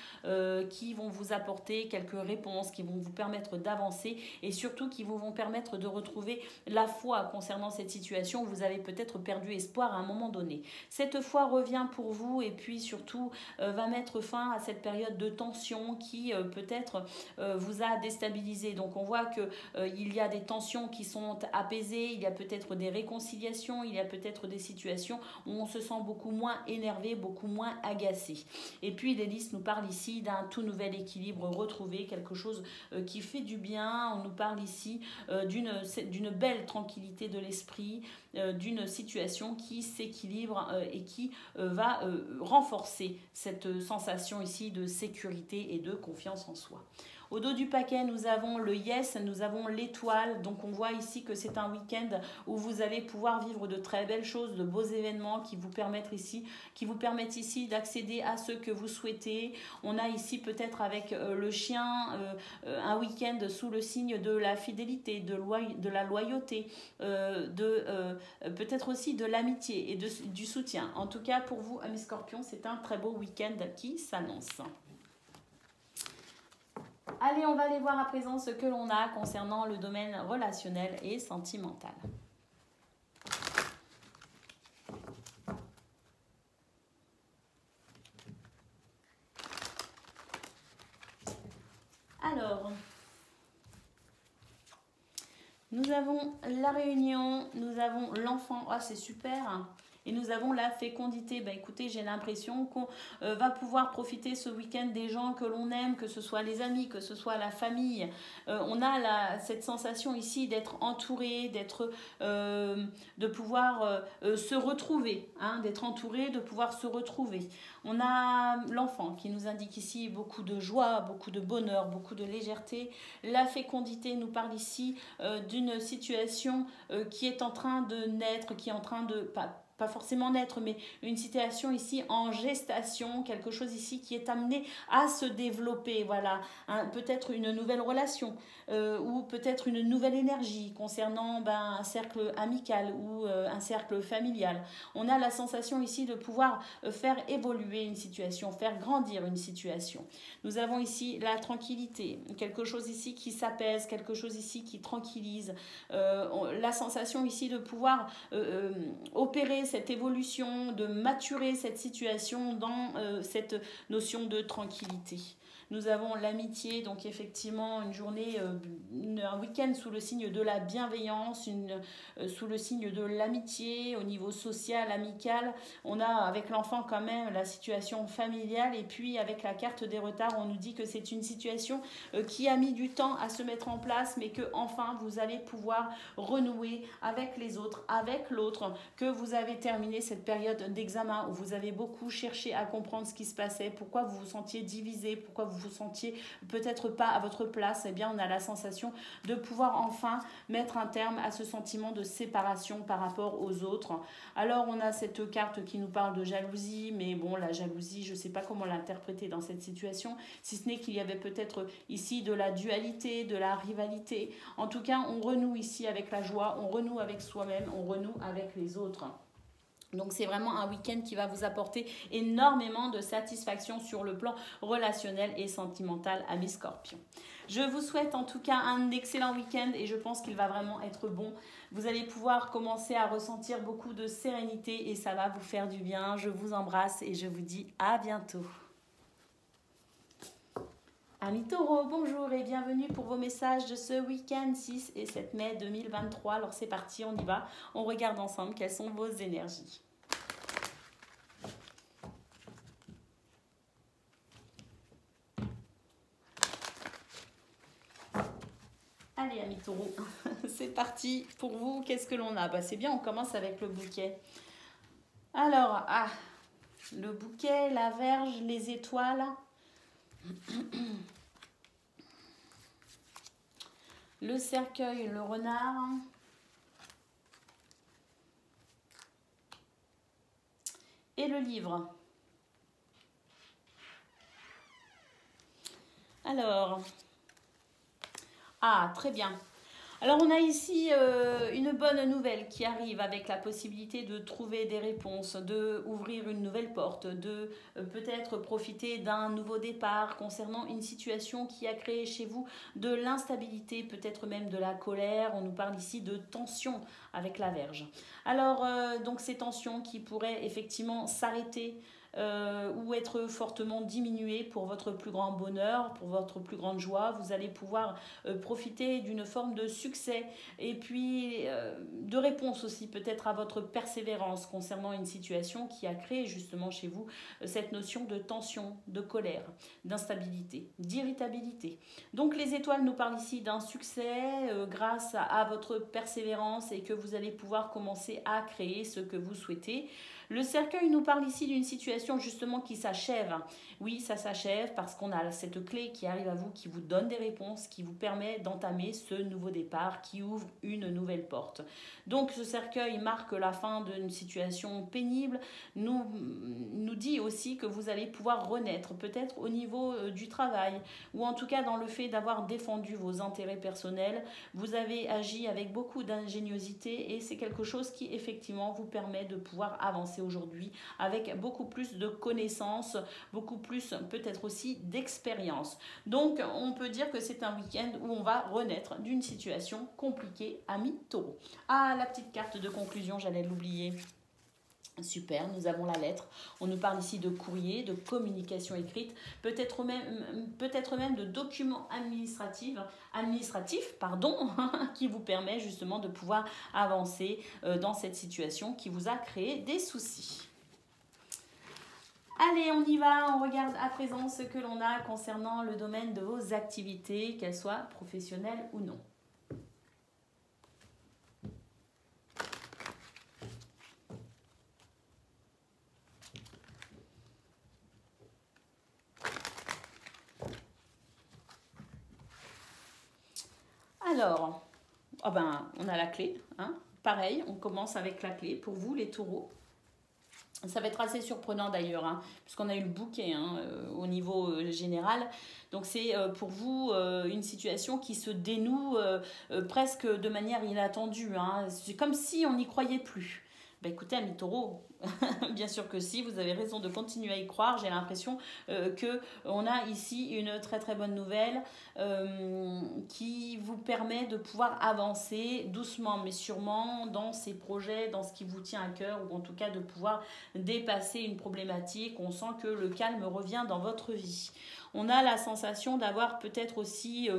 S1: qui vont vous apporter quelques réponses, qui vont vous permettre d'avancer et surtout qui vous vont permettre de retrouver la foi concernant cette situation où vous avez peut-être perdu espoir à un moment donné. Cette foi revient pour vous et puis surtout va mettre fin à cette période de tension qui peut-être vous a déstabilisé. Donc on voit que il y a des tensions qui sont apaisées, il y a peut-être des réconciliations, il y a peut-être des situations où on se sent beaucoup moins énervé, beaucoup moins agacé. Et puis les listes nous parlent ici d'un tout nouvel équilibre retrouvé, quelque chose qui fait du bien. On nous parle ici d'une belle tranquillité de l'esprit, d'une situation qui s'équilibre et qui va renforcer cette sensation ici de sécurité et de confiance en soi. Au dos du paquet, nous avons le yes, nous avons l'étoile. Donc on voit ici que c'est un week-end où vous allez pouvoir vivre de très belles choses, de beaux événements qui vous permettent ici d'accéder à ce que vous souhaitez. On a ici peut-être avec le chien un week-end sous le signe de la fidélité, de la loyauté, peut-être aussi de l'amitié et du soutien. En tout cas, pour vous, amis Scorpions, c'est un très beau week-end qui s'annonce. Allez, on va aller voir à présent ce que l'on a concernant le domaine relationnel et sentimental. Alors, nous avons la réunion, nous avons l'enfant, ah c'est super. Et nous avons la fécondité. Ben, écoutez, j'ai l'impression qu'on va pouvoir profiter ce week-end des gens que l'on aime, que ce soit les amis, que ce soit la famille. On a cette sensation ici d'être entouré, de pouvoir se retrouver, hein, d'être entouré, de pouvoir se retrouver. On a l'enfant qui nous indique ici beaucoup de joie, beaucoup de bonheur, beaucoup de légèreté. La fécondité nous parle ici d'une situation qui est en train de naître, qui est en train de... pas forcément naître, mais une situation ici en gestation, quelque chose ici qui est amené à se développer, voilà, hein, peut-être une nouvelle relation ou peut-être une nouvelle énergie concernant un cercle amical ou un cercle familial. On a la sensation ici de pouvoir faire évoluer une situation, faire grandir une situation. Nous avons ici la tranquillité, quelque chose ici qui s'apaise, quelque chose ici qui tranquillise, la sensation ici de pouvoir opérer cette évolution, de maturer cette situation dans cette notion de tranquillité. Nous avons l'amitié, donc effectivement une journée, un week-end sous le signe de la bienveillance, sous le signe de l'amitié au niveau social, amical. On a avec l'enfant quand même la situation familiale et puis avec la carte des retards, on nous dit que c'est une situation qui a mis du temps à se mettre en place, mais que enfin vous allez pouvoir renouer avec les autres, avec l'autre, que vous avez terminé cette période d'examen où vous avez beaucoup cherché à comprendre ce qui se passait, pourquoi vous vous sentiez divisé, pourquoi vous vous sentiez peut-être pas à votre place. Eh bien on a la sensation de pouvoir enfin mettre un terme à ce sentiment de séparation par rapport aux autres. Alors on a cette carte qui nous parle de jalousie, mais bon, la jalousie, je sais pas comment l'interpréter dans cette situation, si ce n'est qu'il y avait peut-être ici de la dualité, de la rivalité. En tout cas, on renoue ici avec la joie, on renoue avec soi-même, on renoue avec les autres. Donc c'est vraiment un week-end qui va vous apporter énormément de satisfaction sur le plan relationnel et sentimental, amis Scorpions. Je vous souhaite en tout cas un excellent week-end et je pense qu'il va vraiment être bon. Vous allez pouvoir commencer à ressentir beaucoup de sérénité et ça va vous faire du bien. Je vous embrasse et je vous dis à bientôt. Amis Taureaux, bonjour et bienvenue pour vos messages de ce week-end 6 et 7 mai 2023. Alors c'est parti, on y va. On regarde ensemble quelles sont vos énergies. Allez, amis taureaux, c'est parti pour vous. Qu'est-ce que l'on a? Bah, c'est bien, on commence avec le bouquet. Alors, le bouquet, la verge, les étoiles. Le cercueil, le renard. Et le livre. Alors, très bien. Alors, on a ici une bonne nouvelle qui arrive avec la possibilité de trouver des réponses, de ouvrir une nouvelle porte, de peut-être profiter d'un nouveau départ concernant une situation qui a créé chez vous de l'instabilité, peut-être même de la colère. On nous parle ici de tension avec la Vierge. Alors, donc ces tensions qui pourraient effectivement s'arrêter ou être fortement diminué pour votre plus grand bonheur, pour votre plus grande joie. Vous allez pouvoir profiter d'une forme de succès et puis de réponse aussi peut-être à votre persévérance concernant une situation qui a créé justement chez vous cette notion de tension, de colère, d'instabilité, d'irritabilité. Donc les étoiles nous parlent ici d'un succès grâce à votre persévérance et que vous allez pouvoir commencer à créer ce que vous souhaitez. Le cercueil nous parle ici d'une situation justement qui s'achève. Oui, ça s'achève parce qu'on a cette clé qui arrive à vous, qui vous donne des réponses, qui vous permet d'entamer ce nouveau départ, qui ouvre une nouvelle porte. Donc ce cercueil marque la fin d'une situation pénible, nous dit aussi que vous allez pouvoir renaître, peut-être au niveau du travail, ou en tout cas dans le fait d'avoir défendu vos intérêts personnels. Vous avez agi avec beaucoup d'ingéniosité et c'est quelque chose qui effectivement vous permet de pouvoir avancer aujourd'hui avec beaucoup plus de connaissances, beaucoup plus peut-être aussi d'expérience. Donc on peut dire que c'est un week-end où on va renaître d'une situation compliquée, amis taureaux. La petite carte de conclusion, j'allais l'oublier. Super, nous avons la lettre. On nous parle ici de courrier, de communication écrite, peut-être même de documents administratifs, qui vous permet justement de pouvoir avancer dans cette situation qui vous a créé des soucis. Allez, on y va, on regarde à présent ce que l'on a concernant le domaine de vos activités, qu'elles soient professionnelles ou non. Alors, on a la clé. Pareil, on commence avec la clé pour vous, les taureaux. Ça va être assez surprenant d'ailleurs, puisqu'on a eu le bouquet au niveau général. Donc c'est pour vous une situation qui se dénoue presque de manière inattendue. C'est comme si on n'y croyait plus. Écoutez, amis taureaux, bien sûr que si, vous avez raison de continuer à y croire. J'ai l'impression qu'on a ici une très très bonne nouvelle qui vous permet de pouvoir avancer doucement mais sûrement dans ces projets, dans ce qui vous tient à cœur, ou en tout cas de pouvoir dépasser une problématique. On sent que le calme revient dans votre vie. On a la sensation d'avoir peut-être aussi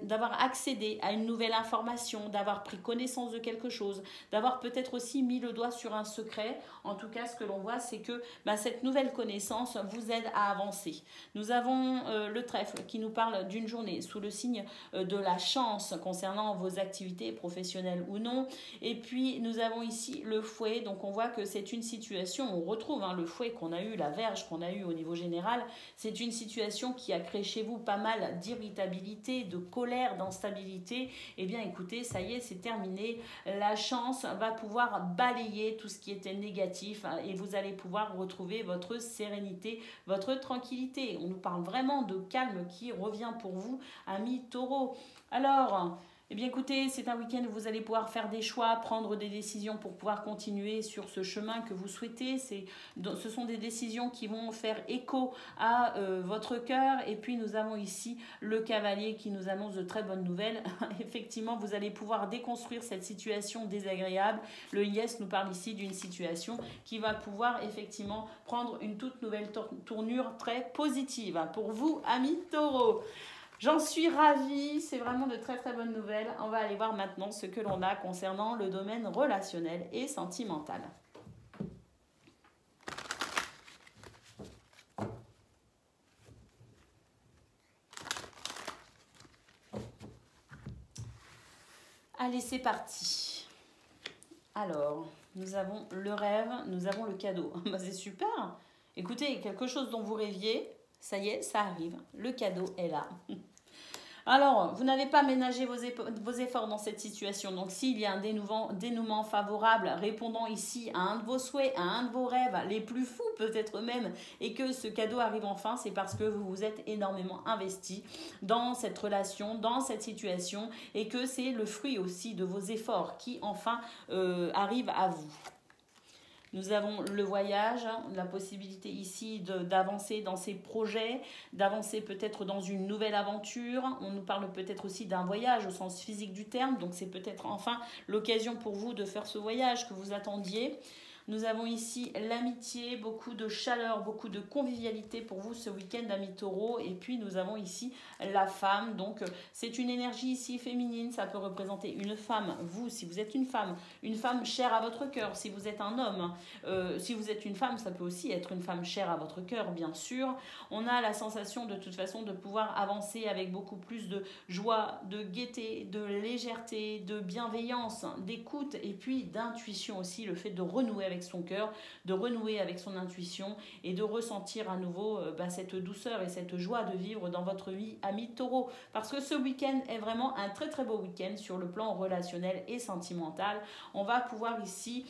S1: d'avoir accédé à une nouvelle information, d'avoir pris connaissance de quelque chose, d'avoir peut-être aussi mis le doigt sur un secret. En tout cas, ce que l'on voit, c'est que cette nouvelle connaissance vous aide à avancer. Nous avons le trèfle qui nous parle d'une journée sous le signe de la chance concernant vos activités professionnelles ou non. Et puis, nous avons ici le fouet. Donc, on voit que c'est une situation, on retrouve le fouet qu'on a eu, la verge qu'on a eu au niveau général. C'est une situation qui a créé chez vous pas mal d'irritabilité, de colère, d'instabilité. Eh bien, écoutez, ça y est, c'est terminé. La chance va pouvoir balayer tout ce qui était négatif et vous allez pouvoir retrouver votre sérénité, votre tranquillité. On nous parle vraiment de calme qui revient pour vous, amis taureaux. Alors, eh bien écoutez, c'est un week-end où vous allez pouvoir faire des choix, prendre des décisions pour pouvoir continuer sur ce chemin que vous souhaitez. Ce sont des décisions qui vont faire écho à votre cœur. Et puis nous avons ici le cavalier qui nous annonce de très bonnes nouvelles. Effectivement, vous allez pouvoir déconstruire cette situation désagréable. Le yes nous parle ici d'une situation qui va pouvoir effectivement prendre une toute nouvelle tournure très positive. Pour vous, amis taureaux. J'en suis ravie, c'est vraiment de très très bonnes nouvelles. On va aller voir maintenant ce que l'on a concernant le domaine relationnel et sentimental. Allez, c'est parti. Alors, nous avons le rêve, nous avons le cadeau. Bah, c'est super. Écoutez, quelque chose dont vous rêviez, ça y est, ça arrive. Le cadeau est là. Alors, vous n'avez pas ménagé vos efforts dans cette situation. Donc, s'il y a un dénouement favorable répondant ici à un de vos souhaits, à un de vos rêves, les plus fous peut-être même, et que ce cadeau arrive enfin, c'est parce que vous vous êtes énormément investi dans cette relation, dans cette situation, et que c'est le fruit aussi de vos efforts qui enfin arrivent à vous. Nous avons le voyage, la possibilité ici d'avancer dans ses projets, d'avancer peut-être dans une nouvelle aventure. On nous parle peut-être aussi d'un voyage au sens physique du terme. Donc c'est peut-être enfin l'occasion pour vous de faire ce voyage que vous attendiez. Nous avons ici l'amitié, beaucoup de chaleur, beaucoup de convivialité pour vous ce week-end, amis taureaux. Et puis nous avons ici la femme. Donc c'est une énergie ici féminine. Ça peut représenter une femme, vous si vous êtes une femme chère à votre cœur. Si vous êtes un homme, si vous êtes une femme, ça peut aussi être une femme chère à votre cœur, bien sûr. On a la sensation de toute façon de pouvoir avancer avec beaucoup plus de joie, de gaieté, de légèreté, de bienveillance, d'écoute et puis d'intuition aussi. Le fait de renouer avec son cœur, de renouer avec son intuition et de ressentir à nouveau cette douceur et cette joie de vivre dans votre vie, amis taureaux. Parce que ce week-end est vraiment un très très beau week-end sur le plan relationnel et sentimental. On va pouvoir ici,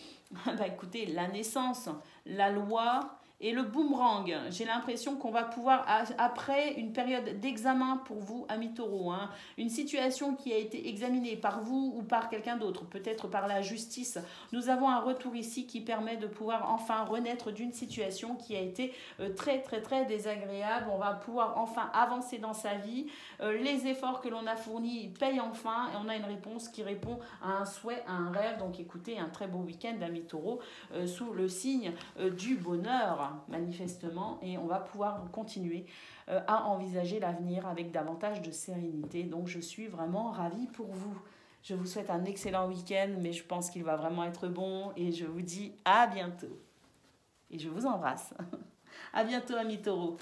S1: écoutez, la naissance, la loi et le boomerang. J'ai l'impression qu'on va pouvoir, après une période d'examen pour vous, amis taureaux, une situation qui a été examinée par vous ou par quelqu'un d'autre, peut-être par la justice, nous avons un retour ici qui permet de pouvoir enfin renaître d'une situation qui a été très très très désagréable. On va pouvoir enfin avancer dans sa vie. Les efforts que l'on a fournis payent enfin et on a une réponse qui répond à un souhait, à un rêve. Donc écoutez, un très beau week-end, amis taureaux, sous le signe du bonheur, manifestement, et on va pouvoir continuer à envisager l'avenir avec davantage de sérénité. Donc je suis vraiment ravie pour vous. Je vous souhaite un excellent week-end, mais je pense qu'il va vraiment être bon et je vous dis à bientôt. Et je vous embrasse. À bientôt, amis taureaux.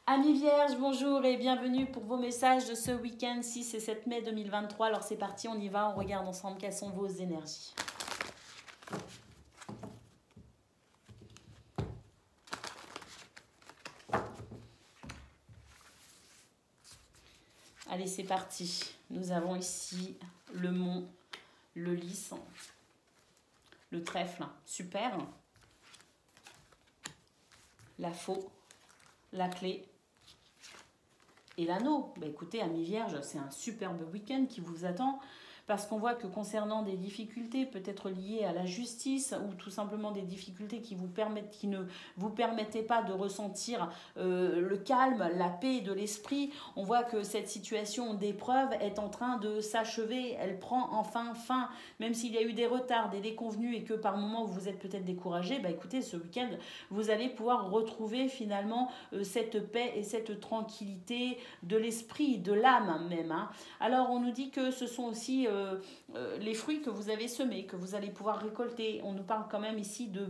S1: Amis vierges, bonjour et bienvenue pour vos messages de ce week-end 6 et 7 mai 2023. Alors c'est parti, on y va, on regarde ensemble quelles sont vos énergies. Allez, c'est parti. Nous avons ici le mont, le lys, le trèfle, super. La faux, la clé et l'anneau. Écoutez, amis vierges, c'est un superbe week-end qui vous attend. Parce qu'on voit que concernant des difficultés peut-être liées à la justice ou tout simplement des difficultés qui ne vous permettaient pas de ressentir le calme, la paix de l'esprit, on voit que cette situation d'épreuve est en train de s'achever, elle prend enfin fin, même s'il y a eu des retards, des déconvenus et que par moments vous êtes peut-être découragé, écoutez, ce week-end, vous allez pouvoir retrouver finalement cette paix et cette tranquillité de l'esprit, de l'âme même. Alors on nous dit que ce sont aussi les fruits que vous avez semés, que vous allez pouvoir récolter. On nous parle quand même ici de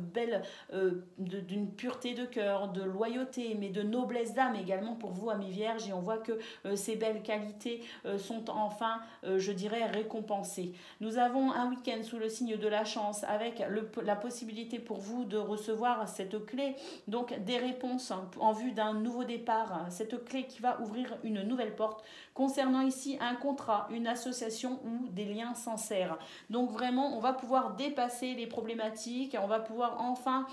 S1: d'une pureté de cœur, de loyauté, mais de noblesse d'âme également pour vous, amis vierges. Et on voit que ces belles qualités sont enfin, je dirais, récompensées. Nous avons un week-end sous le signe de la chance avec la possibilité pour vous de recevoir cette clé, donc des réponses en vue d'un nouveau départ. Cette clé qui va ouvrir une nouvelle porte concernant ici un contrat, une association ou des liens sincères. Donc vraiment, on va pouvoir dépasser les problématiques, on va pouvoir enfin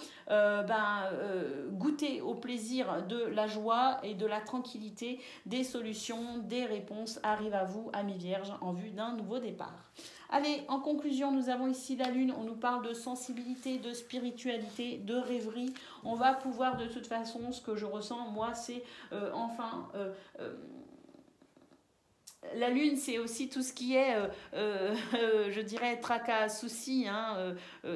S1: goûter au plaisir de la joie et de la tranquillité. Des solutions, des réponses arrivent à vous, amis vierges, en vue d'un nouveau départ. Allez, en conclusion, nous avons ici la lune. On nous parle de sensibilité, de spiritualité, de rêverie. On va pouvoir de toute façon, ce que je ressens, moi, c'est la lune, c'est aussi tout ce qui est, je dirais, tracas, soucis.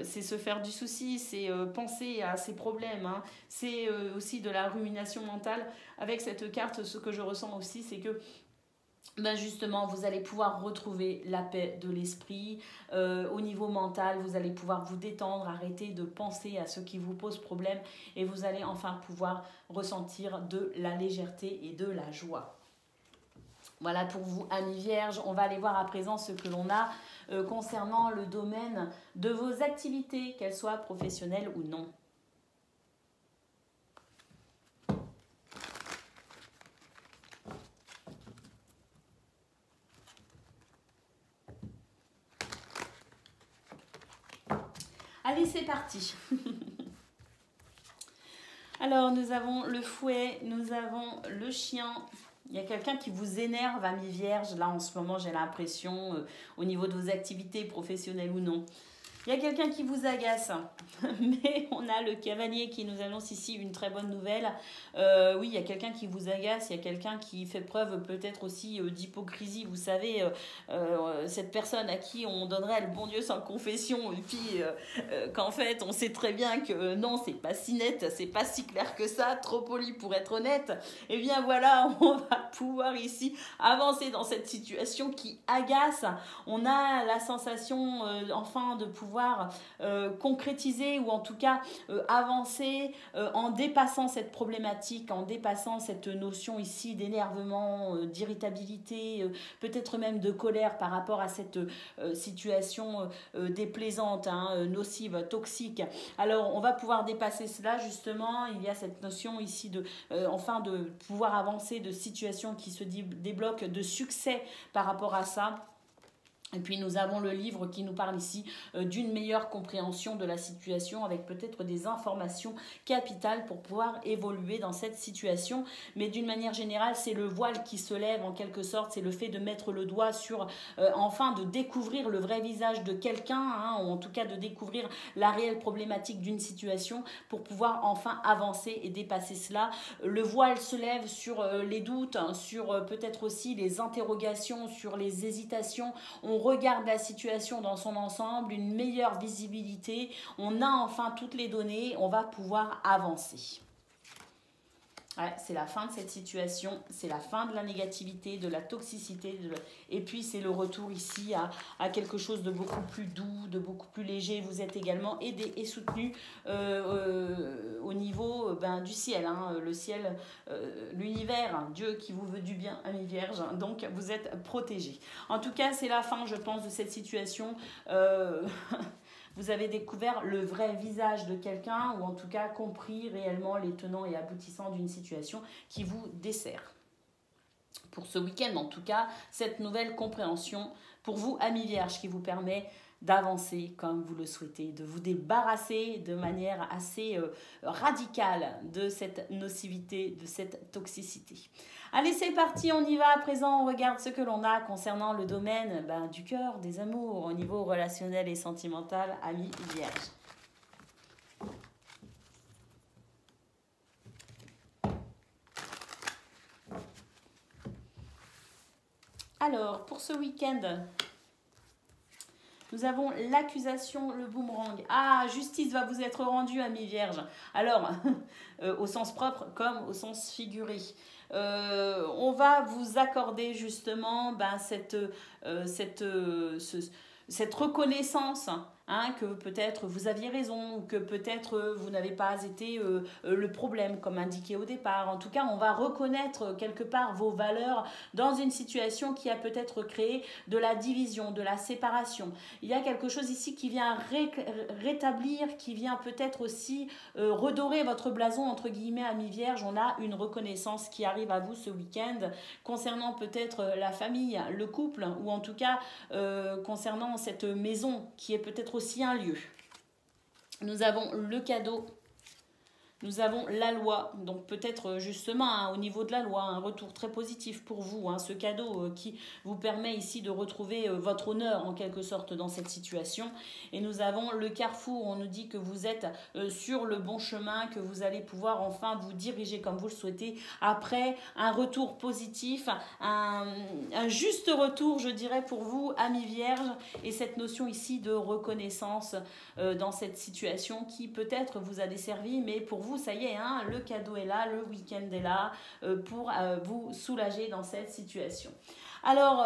S1: C'est se faire du souci, c'est penser à ses problèmes. C'est aussi de la rumination mentale. Avec cette carte, ce que je ressens aussi, c'est que justement, vous allez pouvoir retrouver la paix de l'esprit. Au niveau mental, vous allez pouvoir vous détendre, arrêter de penser à ce qui vous pose problème et vous allez enfin pouvoir ressentir de la légèreté et de la joie. Voilà pour vous, amis vierges. On va aller voir à présent ce que l'on a concernant le domaine de vos activités, qu'elles soient professionnelles ou non. Allez, c'est parti. Alors, nous avons le fouet, nous avons le chien. Il y a quelqu'un qui vous énerve, amis vierges. Là, en ce moment, j'ai l'impression, au niveau de vos activités professionnelles ou non. Il y a quelqu'un qui vous agace, mais on a le cavalier qui nous annonce ici une très bonne nouvelle. Oui, il y a quelqu'un qui vous agace, il y a quelqu'un qui fait preuve peut-être aussi d'hypocrisie. Vous savez, cette personne à qui on donnerait le bon Dieu sans confession, et puis qu'en fait, on sait très bien que non, c'est pas si net, c'est pas si clair que ça, trop poli pour être honnête. Eh bien voilà, on va pouvoir ici avancer dans cette situation qui agace. On a la sensation, enfin, de pouvoir concrétiser ou en tout cas avancer en dépassant cette problématique, en dépassant cette notion ici d'énervement, d'irritabilité, peut-être même de colère par rapport à cette situation déplaisante, hein, nocive, toxique. Alors on va pouvoir dépasser cela justement. Il y a cette notion ici de enfin de pouvoir avancer, de situations qui se débloquent, de succès par rapport à ça. Et puis nous avons le livre qui nous parle ici d'une meilleure compréhension de la situation avec peut-être des informations capitales pour pouvoir évoluer dans cette situation. Mais d'une manière générale, c'est le voile qui se lève en quelque sorte, c'est le fait de mettre le doigt sur, enfin de découvrir le vrai visage de quelqu'un, hein, ou en tout cas de découvrir la réelle problématique d'une situation pour pouvoir enfin avancer et dépasser cela. Le voile se lève sur les doutes, hein, sur peut-être aussi les interrogations, sur les hésitations. On regarde la situation dans son ensemble, une meilleure visibilité, on a enfin toutes les données, on va pouvoir avancer. Ouais, c'est la fin de cette situation, c'est la fin de la négativité, de la toxicité, et puis c'est le retour ici à quelque chose de beaucoup plus doux, de beaucoup plus léger. Vous êtes également aidé et soutenu au niveau du ciel, hein, le ciel, l'univers, hein, Dieu qui vous veut du bien, amis vierges, donc vous êtes protégés. En tout cas, c'est la fin, je pense, de cette situation. Vous avez découvert le vrai visage de quelqu'un ou en tout cas compris réellement les tenants et aboutissants d'une situation qui vous dessert. Pour ce week-end, en tout cas, cette nouvelle compréhension pour vous, amis vierges, qui vous permet d'avancer comme vous le souhaitez, de vous débarrasser de manière assez radicale de cette nocivité, de cette toxicité. Allez, c'est parti, on y va. À présent, on regarde ce que l'on a concernant le domaine du cœur, des amours, au niveau relationnel et sentimental, amis vierges. Alors, pour ce week-end, nous avons l'accusation, le boomerang. Ah, justice va vous être rendue, amis vierges. Alors, au sens propre comme au sens figuré. On va vous accorder justement cette reconnaissance, hein, que peut-être vous aviez raison, ou que peut-être vous n'avez pas été le problème comme indiqué au départ. En tout cas, on va reconnaître quelque part vos valeurs dans une situation qui a peut-être créé de la division, de la séparation. Il y a quelque chose ici qui vient rétablir, qui vient peut-être aussi redorer votre blason, entre guillemets, amis vierges. On a une reconnaissance qui arrive à vous ce week-end concernant peut-être la famille, le couple, ou en tout cas concernant cette maison qui est peut-être aussi un lieu. Nous avons le cadeau. Nous avons la loi, donc peut-être justement hein, au niveau de la loi, un retour très positif pour vous, hein, ce cadeau qui vous permet ici de retrouver votre honneur en quelque sorte dans cette situation. Et nous avons le carrefour, on nous dit que vous êtes sur le bon chemin, que vous allez pouvoir enfin vous diriger comme vous le souhaitez après un retour positif, un juste retour je dirais pour vous, amis vierges, et cette notion ici de reconnaissance dans cette situation qui peut-être vous a desservi, mais pour vous, ça y est, hein, le cadeau est là, le week-end est là pour vous soulager dans cette situation. Alors,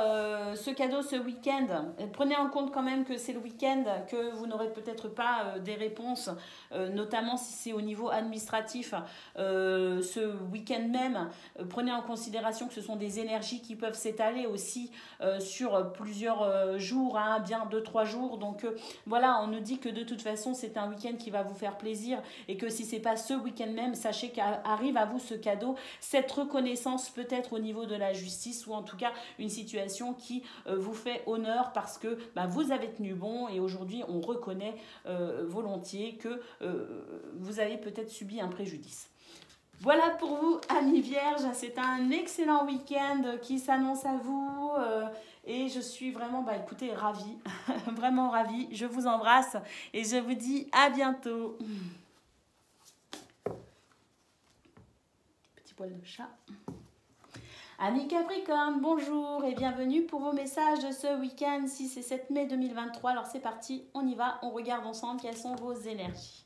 S1: ce cadeau ce week-end, prenez en compte quand même que c'est le week-end, que vous n'aurez peut-être pas des réponses, notamment si c'est au niveau administratif, ce week-end même. Prenez en considération que ce sont des énergies qui peuvent s'étaler aussi sur plusieurs jours, hein, bien 2-3 jours. Donc voilà, on nous dit que de toute façon, c'est un week-end qui va vous faire plaisir et que si c'est pas ce week-end même, sachez qu'arrive à vous ce cadeau, cette reconnaissance peut-être au niveau de la justice ou en tout cas une situation qui vous fait honneur parce que vous avez tenu bon et aujourd'hui on reconnaît volontiers que vous avez peut-être subi un préjudice. Voilà pour vous, amis vierges, c'est un excellent week-end qui s'annonce à vous et je suis vraiment, écoutez, ravie, vraiment ravie. Je vous embrasse et je vous dis à bientôt. Petit poil de chat. Amis Capricorne, bonjour et bienvenue pour vos messages de ce week-end 6 et 7 mai 2023. Alors c'est parti, on y va, on regarde ensemble quelles sont vos énergies.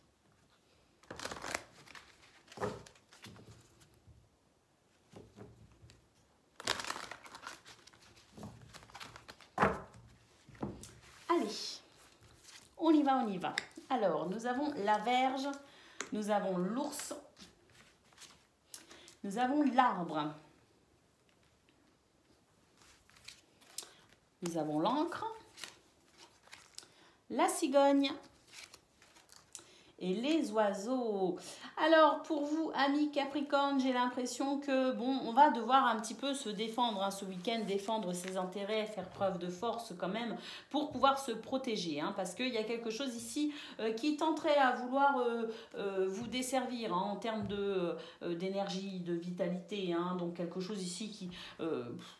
S1: Allez, on y va, on y va. Alors, nous avons la Vierge, nous avons l'ours, nous avons l'arbre. Nous avons l'encre, la cigogne et les oiseaux. Alors pour vous, amis Capricorne, j'ai l'impression que on va devoir un petit peu se défendre hein, ce week-end, défendre ses intérêts, faire preuve de force quand même pour pouvoir se protéger. Hein, parce qu'il y a quelque chose ici qui tenterait à vouloir vous desservir hein, en termes d'énergie, de vitalité. Hein, donc quelque chose ici qui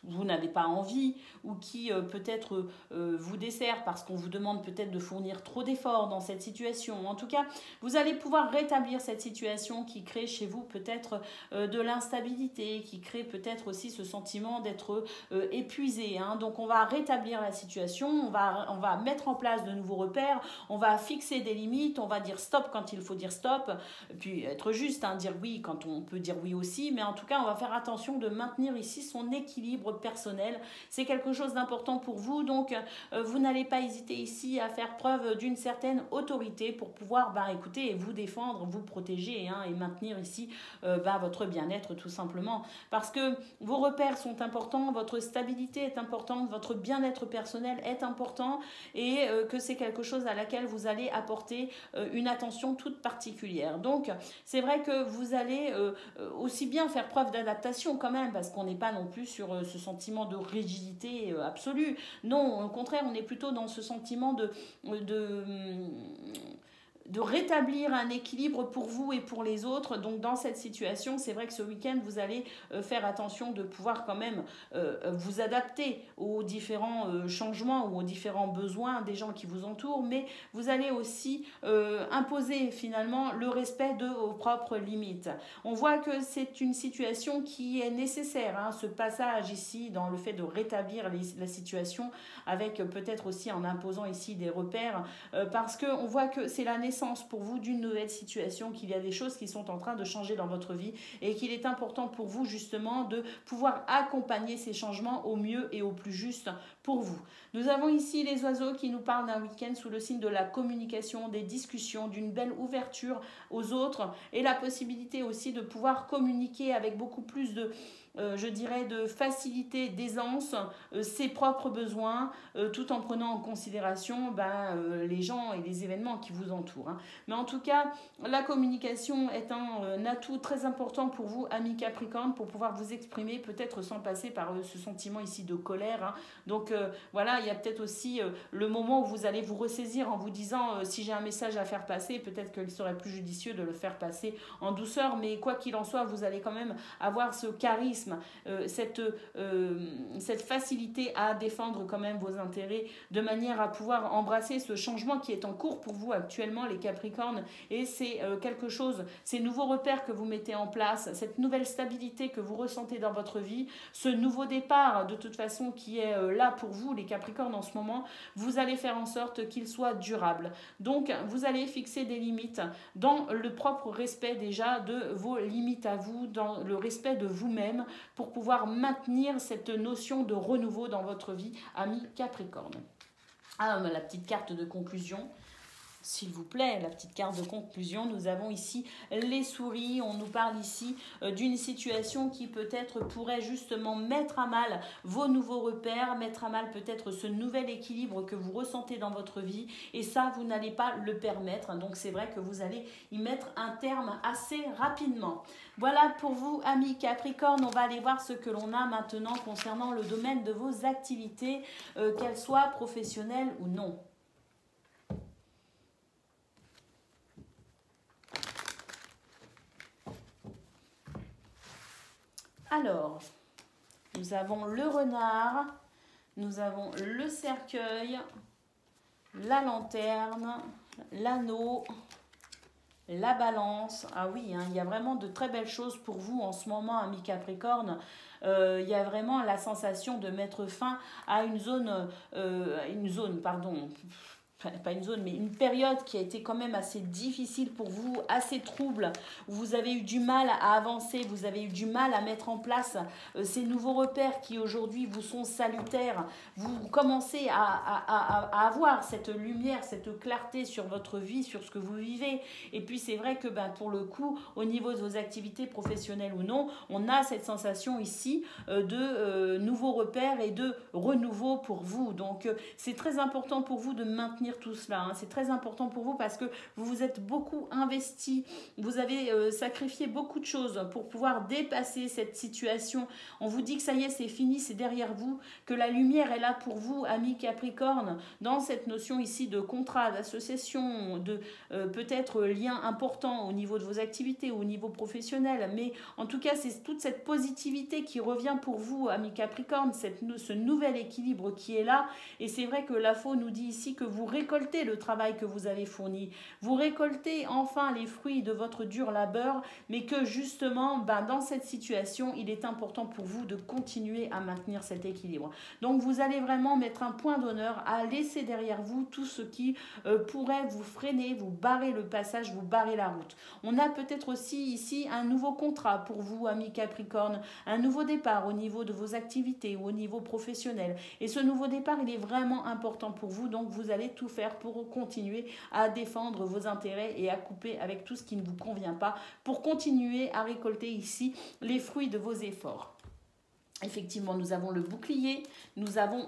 S1: vous n'avez pas envie ou qui peut-être vous dessert parce qu'on vous demande peut-être de fournir trop d'efforts dans cette situation. En tout cas, vous allez pouvoir rétablir cette situation qui crée chez vous peut-être de l'instabilité, qui crée peut-être aussi ce sentiment d'être épuisé. Hein. Donc on va rétablir la situation, on va mettre en place de nouveaux repères, on va fixer des limites, on va dire stop quand il faut dire stop, puis être juste, hein, dire oui quand on peut dire oui aussi, mais en tout cas on va faire attention de maintenir ici son équilibre personnel. C'est quelque chose d'important pour vous, donc vous n'allez pas hésiter ici à faire preuve d'une certaine autorité pour pouvoir écouter et vous défendre, vous protéger hein, et maintenir ici votre bien-être tout simplement. Parce que vos repères sont importants, votre stabilité est importante, votre bien-être personnel est important et que c'est quelque chose à laquelle vous allez apporter une attention toute particulière. Donc c'est vrai que vous allez aussi bien faire preuve d'adaptation quand même parce qu'on n'est pas non plus sur ce sentiment de rigidité absolue. Non, au contraire, on est plutôt dans ce sentiment de rétablir un équilibre pour vous et pour les autres. Donc dans cette situation, c'est vrai que ce week-end, vous allez faire attention de pouvoir quand même vous adapter aux différents changements ou aux différents besoins des gens qui vous entourent, mais vous allez aussi imposer finalement le respect de vos propres limites. On voit que c'est une situation qui est nécessaire, hein, ce passage ici dans le fait de rétablir la situation avec peut-être aussi en imposant ici des repères, parce qu'on voit que c'est la naissance pour vous d'une nouvelle situation, qu'il y a des choses qui sont en train de changer dans votre vie et qu'il est important pour vous justement de pouvoir accompagner ces changements au mieux et au plus juste pour vous. Nous avons ici les oiseaux qui nous parlent d'un week-end sous le signe de la communication, des discussions, d'une belle ouverture aux autres et la possibilité aussi de pouvoir communiquer avec beaucoup plus de je dirais de facilité, d'aisance, ses propres besoins, tout en prenant en considération les gens et les événements qui vous entourent. Hein. Mais en tout cas, la communication est un atout très important pour vous, amis Capricorne, pour pouvoir vous exprimer, peut-être sans passer par ce sentiment ici de colère. Hein. Donc voilà, il y a peut-être aussi le moment où vous allez vous ressaisir en vous disant si j'ai un message à faire passer, peut-être qu'il serait plus judicieux de le faire passer en douceur, mais quoi qu'il en soit, vous allez quand même avoir ce charisme, cette facilité à défendre quand même vos intérêts de manière à pouvoir embrasser ce changement qui est en cours pour vous actuellement les Capricornes et c'est quelque chose, ces nouveaux repères que vous mettez en place, cette nouvelle stabilité que vous ressentez dans votre vie, ce nouveau départ de toute façon qui est là pour vous les Capricornes en ce moment, vous allez faire en sorte qu'il soit durable. Donc vous allez fixer des limites dans le propre respect déjà de vos limites à vous, dans le respect de vous-même, pour pouvoir maintenir cette notion de renouveau dans votre vie, ami Capricorne. Ah, la petite carte de conclusion. S'il vous plaît, la petite carte de conclusion, nous avons ici les souris. On nous parle ici d'une situation qui peut-être pourrait justement mettre à mal vos nouveaux repères, mettre à mal peut-être ce nouvel équilibre que vous ressentez dans votre vie. Et ça, vous n'allez pas le permettre. Donc c'est vrai que vous allez y mettre un terme assez rapidement. Voilà pour vous, amis Capricorne. On va aller voir ce que l'on a maintenant concernant le domaine de vos activités, qu'elles soient professionnelles ou non. Alors, nous avons le renard, nous avons le cercueil, la lanterne, l'anneau, la balance. Ah oui, hein, il y a vraiment de très belles choses pour vous en ce moment, amis Capricorne. Il y a vraiment la sensation de mettre fin à une zone, pardon. Pas une zone, mais une période qui a été quand même assez difficile pour vous, assez trouble, où vous avez eu du mal à avancer, vous avez eu du mal à mettre en place ces nouveaux repères qui aujourd'hui vous sont salutaires. Vous commencez à avoir cette lumière, cette clarté sur votre vie, sur ce que vous vivez. Et puis c'est vrai que pour le coup, au niveau de vos activités professionnelles ou non, on a cette sensation ici de nouveaux repères et de renouveau pour vous. Donc c'est très important pour vous de maintenir tout cela, hein. C'est très important pour vous parce que vous vous êtes beaucoup investi, vous avez sacrifié beaucoup de choses pour pouvoir dépasser cette situation. On vous dit que ça y est, c'est fini, c'est derrière vous, que la lumière est là pour vous, amis Capricorne, dans cette notion ici de contrat, d'association, de peut-être lien important au niveau de vos activités, au niveau professionnel, mais en tout cas, c'est toute cette positivité qui revient pour vous, amis Capricorne, ce nouvel équilibre qui est là. Et c'est vrai que la Faux nous dit ici que vous récoltez le travail que vous avez fourni, vous récoltez enfin les fruits de votre dur labeur, mais que justement, dans cette situation, il est important pour vous de continuer à maintenir cet équilibre. Donc vous allez vraiment mettre un point d'honneur à laisser derrière vous tout ce qui pourrait vous freiner, vous barrer le passage, vous barrer la route. On a peut-être aussi ici un nouveau contrat pour vous, amis Capricorne, un nouveau départ au niveau de vos activités ou au niveau professionnel. Et ce nouveau départ, il est vraiment important pour vous, donc vous allez tout faire pour continuer à défendre vos intérêts et à couper avec tout ce qui ne vous convient pas, pour continuer à récolter ici les fruits de vos efforts. Effectivement, nous avons le bouclier, nous avons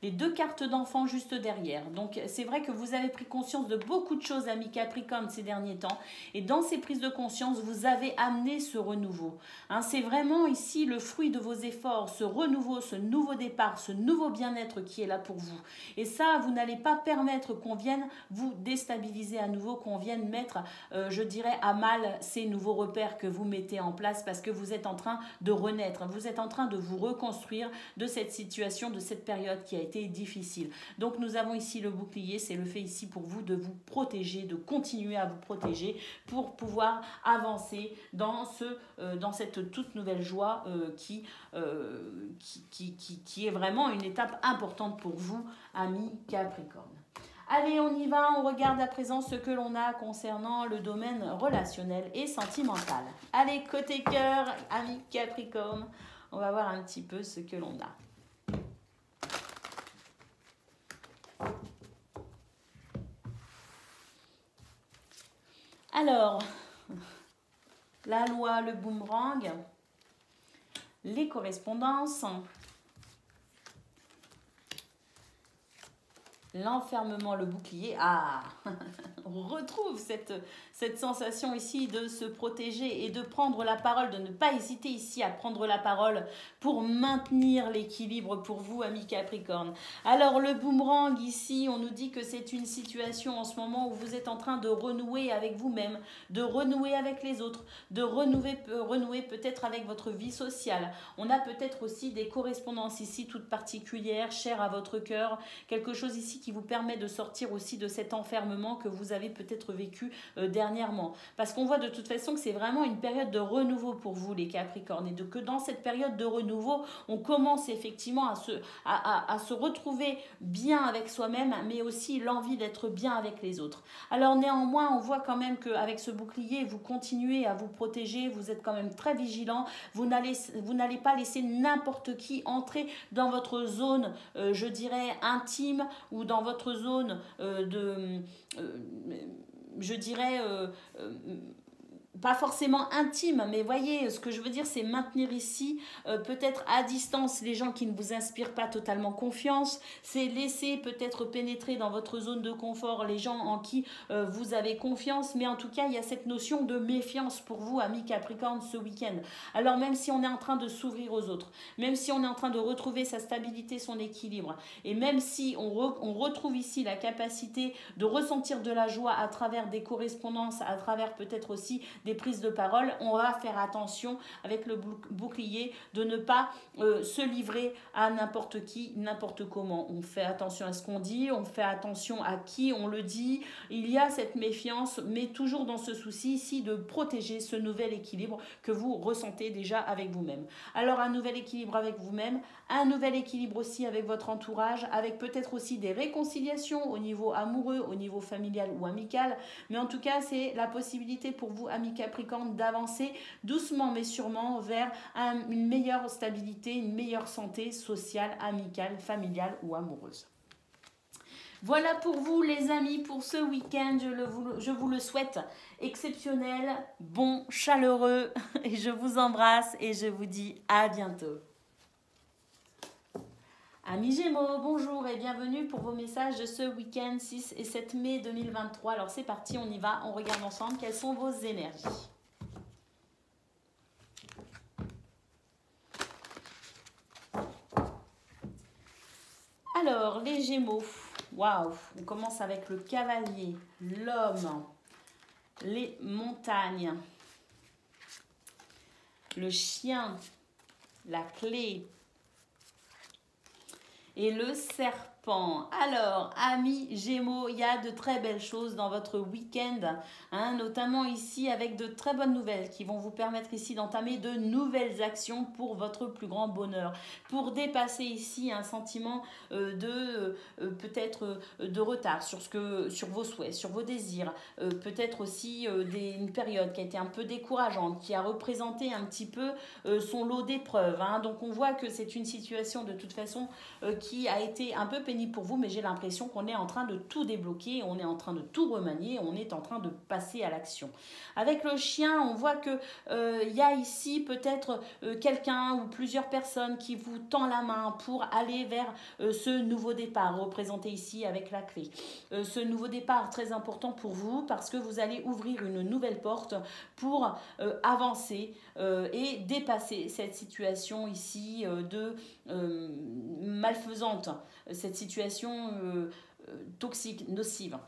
S1: les deux cartes d'enfant juste derrière. Donc, c'est vrai que vous avez pris conscience de beaucoup de choses, amis Capricorne, ces derniers temps. Et dans ces prises de conscience, vous avez amené ce renouveau. Hein, c'est vraiment ici le fruit de vos efforts, ce renouveau, ce nouveau départ, ce nouveau bien-être qui est là pour vous. Et ça, vous n'allez pas permettre qu'on vienne vous déstabiliser à nouveau, qu'on vienne mettre, je dirais, à mal ces nouveaux repères que vous mettez en place parce que vous êtes en train de renaître. Vous êtes en train de vous reconstruire de cette situation, de cette période qui a été difficile. Donc nous avons ici le bouclier, c'est le fait ici pour vous de vous protéger, de continuer à vous protéger pour pouvoir avancer dans cette toute nouvelle joie qui est vraiment une étape importante pour vous, amis Capricorne. Allez, on y va, on regarde à présent ce que l'on a concernant le domaine relationnel et sentimental. Allez, côté cœur, amis Capricorne, on va voir un petit peu ce que l'on a. Alors, la loi, le boomerang, les correspondances, l'enfermement, le bouclier. Ah, on retrouve cette sensation ici de se protéger et de prendre la parole, de ne pas hésiter ici à prendre la parole pour maintenir l'équilibre pour vous, amis Capricorne. Alors, le boomerang ici, on nous dit que c'est une situation en ce moment où vous êtes en train de renouer avec vous-même, de renouer avec les autres, de renouer peut-être avec votre vie sociale. On a peut-être aussi des correspondances ici toutes particulières, chères à votre cœur, quelque chose ici qui vous permet de sortir aussi de cet enfermement que vous avez peut-être vécu dernièrement. Parce qu'on voit de toute façon que c'est vraiment une période de renouveau pour vous les Capricornes, et que dans cette période de renouveau, on commence effectivement à se retrouver bien avec soi-même, mais aussi l'envie d'être bien avec les autres. Alors néanmoins, on voit quand même qu'avec ce bouclier, vous continuez à vous protéger, vous êtes quand même très vigilant, vous n'allez pas laisser n'importe qui entrer dans votre zone, je dirais, intime, ou dans votre zone je dirais, pas forcément intime, mais voyez, ce que je veux dire, c'est maintenir ici, peut-être à distance, les gens qui ne vous inspirent pas totalement confiance, c'est laisser peut-être pénétrer dans votre zone de confort les gens en qui vous avez confiance, mais en tout cas, il y a cette notion de méfiance pour vous, amis Capricorne, ce week-end. Alors même si on est en train de s'ouvrir aux autres, même si on est en train de retrouver sa stabilité, son équilibre, et même si on retrouve ici la capacité de ressentir de la joie à travers des correspondances, à travers peut-être aussi des prises de parole, on va faire attention avec le bouclier de ne pas se livrer à n'importe qui, n'importe comment. On fait attention à ce qu'on dit, on fait attention à qui on le dit. Il y a cette méfiance, mais toujours dans ce souci ici de protéger ce nouvel équilibre que vous ressentez déjà avec vous-même. Alors un nouvel équilibre avec vous-même, un nouvel équilibre aussi avec votre entourage, avec peut-être aussi des réconciliations au niveau amoureux, au niveau familial ou amical, mais en tout cas c'est la possibilité pour vous, amis Capricorne, d'avancer doucement mais sûrement vers une meilleure stabilité, une meilleure santé sociale, amicale, familiale ou amoureuse. Voilà pour vous les amis pour ce week-end, je vous le souhaite exceptionnel, bon, chaleureux, et je vous embrasse et je vous dis à bientôt. Amis Gémeaux, bonjour et bienvenue pour vos messages de ce week-end 6 et 7 mai 2023. Alors c'est parti, on y va, on regarde ensemble quelles sont vos énergies. Alors les Gémeaux, waouh, on commence avec le cavalier, l'homme, les montagnes, le chien, la clé, et le serpent. Alors, amis Gémeaux, il y a de très belles choses dans votre week-end, hein, notamment ici avec de très bonnes nouvelles qui vont vous permettre ici d'entamer de nouvelles actions pour votre plus grand bonheur, pour dépasser ici un sentiment peut-être de retard sur vos souhaits, sur vos désirs, peut-être aussi une période qui a été un peu décourageante, qui a représenté un petit peu son lot d'épreuves, hein. Donc on voit que c'est une situation de toute façon qui a été un peu pénible pour vous, mais j'ai l'impression qu'on est en train de tout débloquer, on est en train de tout remanier, on est en train de passer à l'action. Avec le chien, on voit que y a ici peut-être quelqu'un ou plusieurs personnes qui vous tend la main pour aller vers ce nouveau départ, représenté ici avec la clé. Ce nouveau départ très important pour vous parce que vous allez ouvrir une nouvelle porte pour avancer et dépasser cette situation ici de malfaisante, cette situation toxique, nocive.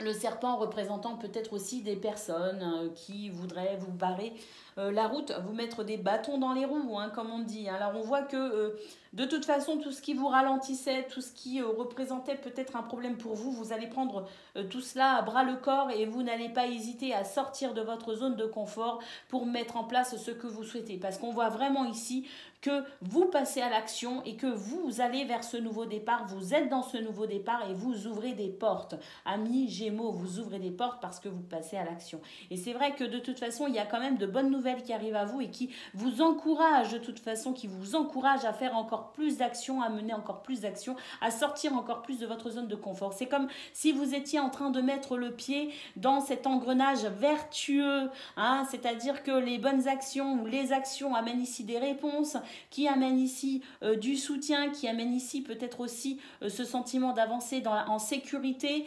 S1: Le serpent représentant peut-être aussi des personnes qui voudraient vous barrer la route, vous mettre des bâtons dans les roues, hein, comme on dit. Alors on voit que de toute façon, tout ce qui vous ralentissait, tout ce qui représentait peut-être un problème pour vous, vous allez prendre tout cela à bras le corps et vous n'allez pas hésiter à sortir de votre zone de confort pour mettre en place ce que vous souhaitez. Parce qu'on voit vraiment ici que vous passez à l'action et que vous allez vers ce nouveau départ, vous êtes dans ce nouveau départ et vous ouvrez des portes. Amis Gémeaux, vous ouvrez des portes parce que vous passez à l'action. Et c'est vrai que de toute façon, il y a quand même de bonnes nouvelles qui arrivent à vous et qui vous encouragent de toute façon, qui vous encouragent à faire encore plus d'actions, à mener encore plus d'actions, à sortir encore plus de votre zone de confort. C'est comme si vous étiez en train de mettre le pied dans cet engrenage vertueux, hein, c'est-à-dire que les bonnes actions ou les actions amènent ici des réponses, qui amènent ici du soutien, qui amènent ici peut-être aussi ce sentiment d'avancer en sécurité,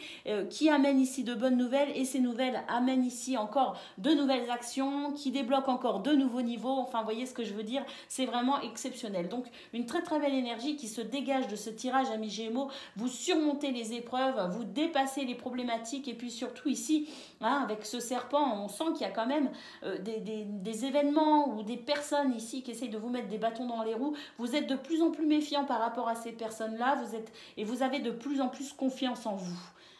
S1: qui amènent ici de bonnes nouvelles, et ces nouvelles amènent ici encore de nouvelles actions, qui débloquent encore de nouveaux niveaux. Enfin, vous voyez ce que je veux dire, c'est vraiment exceptionnel. Donc, une très très belle énergie qui se dégage de ce tirage, amis Gémeaux. Vous surmontez les épreuves, vous dépassez les problématiques, et puis surtout ici, hein, avec ce serpent, on sent qu'il y a quand même des événements ou des personnes ici qui essayent de vous mettre des bâtons bâtons dans les roues. Vous êtes de plus en plus méfiant par rapport à ces personnes-là. Vous avez de plus en plus confiance en vous.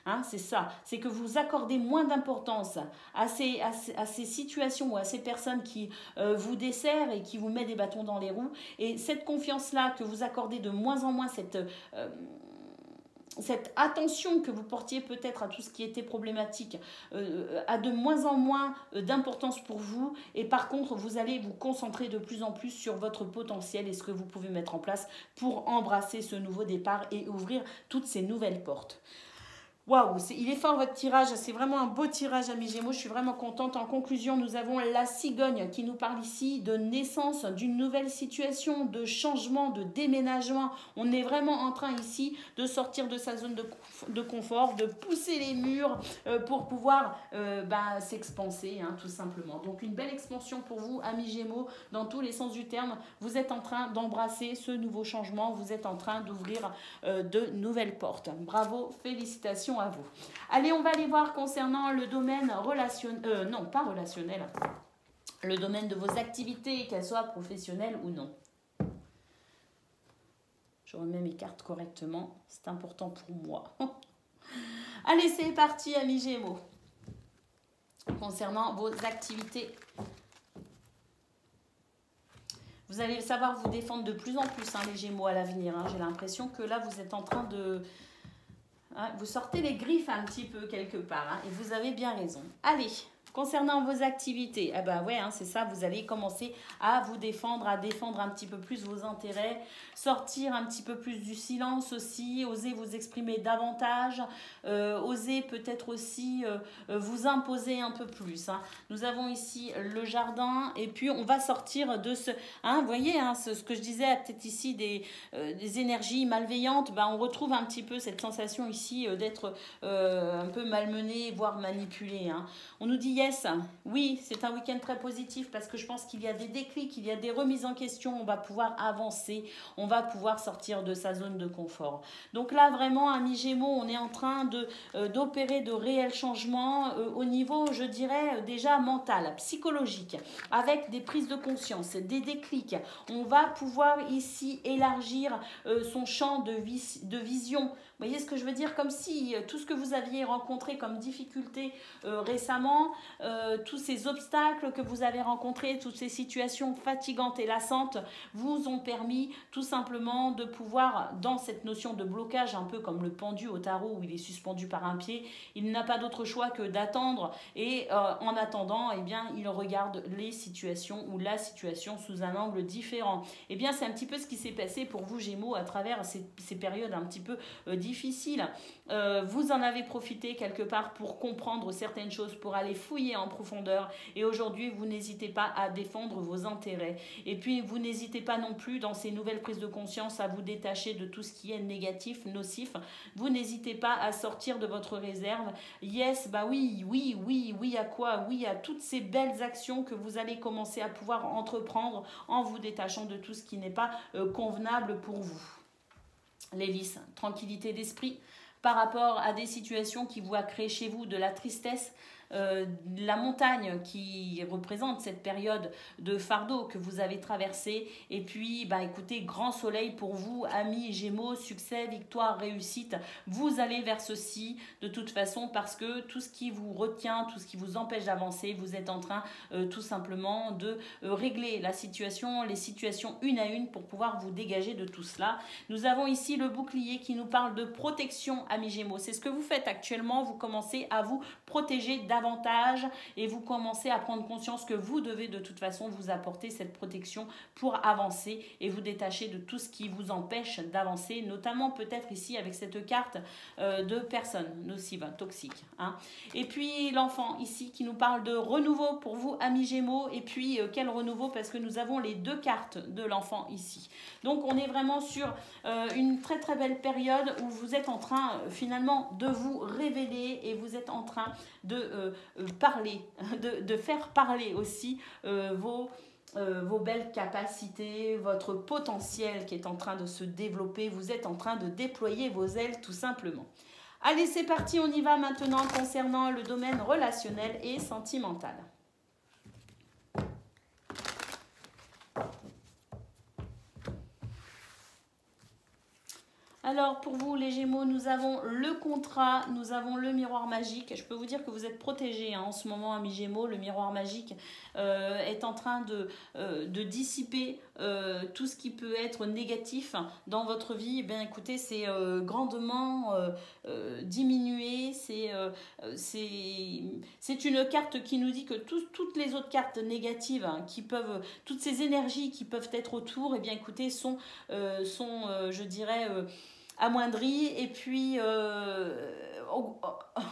S1: Hein, c'est ça, c'est que vous accordez moins d'importance à ces situations ou à ces personnes qui vous desserrent et qui vous mettent des bâtons dans les roues. Et cette confiance-là que vous accordez de moins en moins, cette attention que vous portiez peut-être à tout ce qui était problématique a de moins en moins d'importance pour vous. Et par contre, vous allez vous concentrer de plus en plus sur votre potentiel et ce que vous pouvez mettre en place pour embrasser ce nouveau départ et ouvrir toutes ces nouvelles portes. Waouh, il est fort votre tirage, c'est vraiment un beau tirage, amis Gémeaux, je suis vraiment contente. En conclusion, nous avons la cigogne qui nous parle ici de naissance, d'une nouvelle situation, de changement, de déménagement. On est vraiment en train ici de sortir de sa zone de confort, de pousser les murs pour pouvoir s'expanser, hein, tout simplement. Donc une belle expansion pour vous, amis Gémeaux, dans tous les sens du terme. Vous êtes en train d'embrasser ce nouveau changement, vous êtes en train d'ouvrir de nouvelles portes. Bravo, félicitations à vous. Allez, on va aller voir concernant le domaine relationnel, non pas relationnel, le domaine de vos activités, qu'elles soient professionnelles ou non. Je remets mes cartes correctement, c'est important pour moi. Allez, c'est parti, amis Gémeaux. Concernant vos activités, vous allez savoir vous défendre de plus en plus, hein, les Gémeaux, à l'avenir. Hein. J'ai l'impression que là, vous êtes en train de... vous sortez les griffes un petit peu quelque part, hein, et vous avez bien raison. Allez, concernant vos activités, ah ben ouais, hein, c'est ça, vous allez commencer à vous défendre, à défendre un petit peu plus vos intérêts, sortir un petit peu plus du silence aussi, oser vous exprimer davantage, oser peut-être aussi vous imposer un peu plus. Hein. Nous avons ici le jardin, et puis on va sortir de ce... Hein, vous voyez, hein, ce que je disais, peut-être ici des énergies malveillantes, ben, on retrouve un petit peu cette sensation ici d'être un peu malmené, voire manipulé. Hein. On nous dit yes, oui, c'est un week-end très positif parce que je pense qu'il y a des déclics, il y a des remises en question, on va pouvoir avancer, on va pouvoir sortir de sa zone de confort. Donc là, vraiment, amis Gémeaux, on est en train d'opérer de réels changements au niveau, je dirais, déjà mental, psychologique, avec des prises de conscience, des déclics. On va pouvoir ici élargir son champ de vision. Vous voyez ce que je veux dire? Comme si tout ce que vous aviez rencontré comme difficulté récemment, tous ces obstacles que vous avez rencontrés, toutes ces situations fatigantes et lassantes vous ont permis tout simplement de pouvoir, dans cette notion de blocage, un peu comme le pendu au tarot où il est suspendu par un pied, il n'a pas d'autre choix que d'attendre et en attendant, eh bien, il regarde les situations ou la situation sous un angle différent. Eh bien, c'est un petit peu ce qui s'est passé pour vous, Gémeaux, à travers ces périodes un petit peu difficiles. Vous en avez profité quelque part pour comprendre certaines choses, pour aller fouiller en profondeur, et aujourd'hui vous n'hésitez pas à défendre vos intérêts, et puis vous n'hésitez pas non plus dans ces nouvelles prises de conscience à vous détacher de tout ce qui est négatif, nocif. Vous n'hésitez pas à sortir de votre réserve. Yes, bah oui, oui, oui, oui à quoi? Oui à toutes ces belles actions que vous allez commencer à pouvoir entreprendre en vous détachant de tout ce qui n'est pas convenable pour vous. Les lys, tranquillité d'esprit par rapport à des situations qui vous a créé chez vous de la tristesse, la montagne qui représente cette période de fardeau que vous avez traversé, et puis bah écoutez, grand soleil pour vous, amis Gémeaux, succès, victoire, réussite, vous allez vers ceci de toute façon, parce que tout ce qui vous retient, tout ce qui vous empêche d'avancer, vous êtes en train tout simplement de régler la situation, les situations une à une pour pouvoir vous dégager de tout cela. Nous avons ici le bouclier qui nous parle de protection, amis Gémeaux, c'est ce que vous faites actuellement, vous commencez à vous protéger davantage et vous commencez à prendre conscience que vous devez de toute façon vous apporter cette protection pour avancer et vous détacher de tout ce qui vous empêche d'avancer, notamment peut-être ici avec cette carte de personnes nocives, toxiques. Hein. Et puis l'enfant ici qui nous parle de renouveau pour vous, amis Gémeaux, et puis quel renouveau, parce que nous avons les deux cartes de l'enfant ici. Donc on est vraiment sur une très très belle période où vous êtes en train finalement de vous révéler et vous êtes en train de parler, de faire parler aussi vos belles capacités, votre potentiel qui est en train de se développer. Vous êtes en train de déployer vos ailes tout simplement. Allez, c'est parti, on y va maintenant concernant le domaine relationnel et sentimental. Alors pour vous les Gémeaux, nous avons le contrat, nous avons le miroir magique. Je peux vous dire que vous êtes protégés en ce moment, amis Gémeaux. Le miroir magique est en train de dissiper tout ce qui peut être négatif dans votre vie. Eh bien écoutez, c'est grandement diminué. C'est une carte qui nous dit que toutes les autres cartes négatives qui peuvent, toutes ces énergies qui peuvent être autour, eh bien écoutez, sont je dirais, amoindrie et puis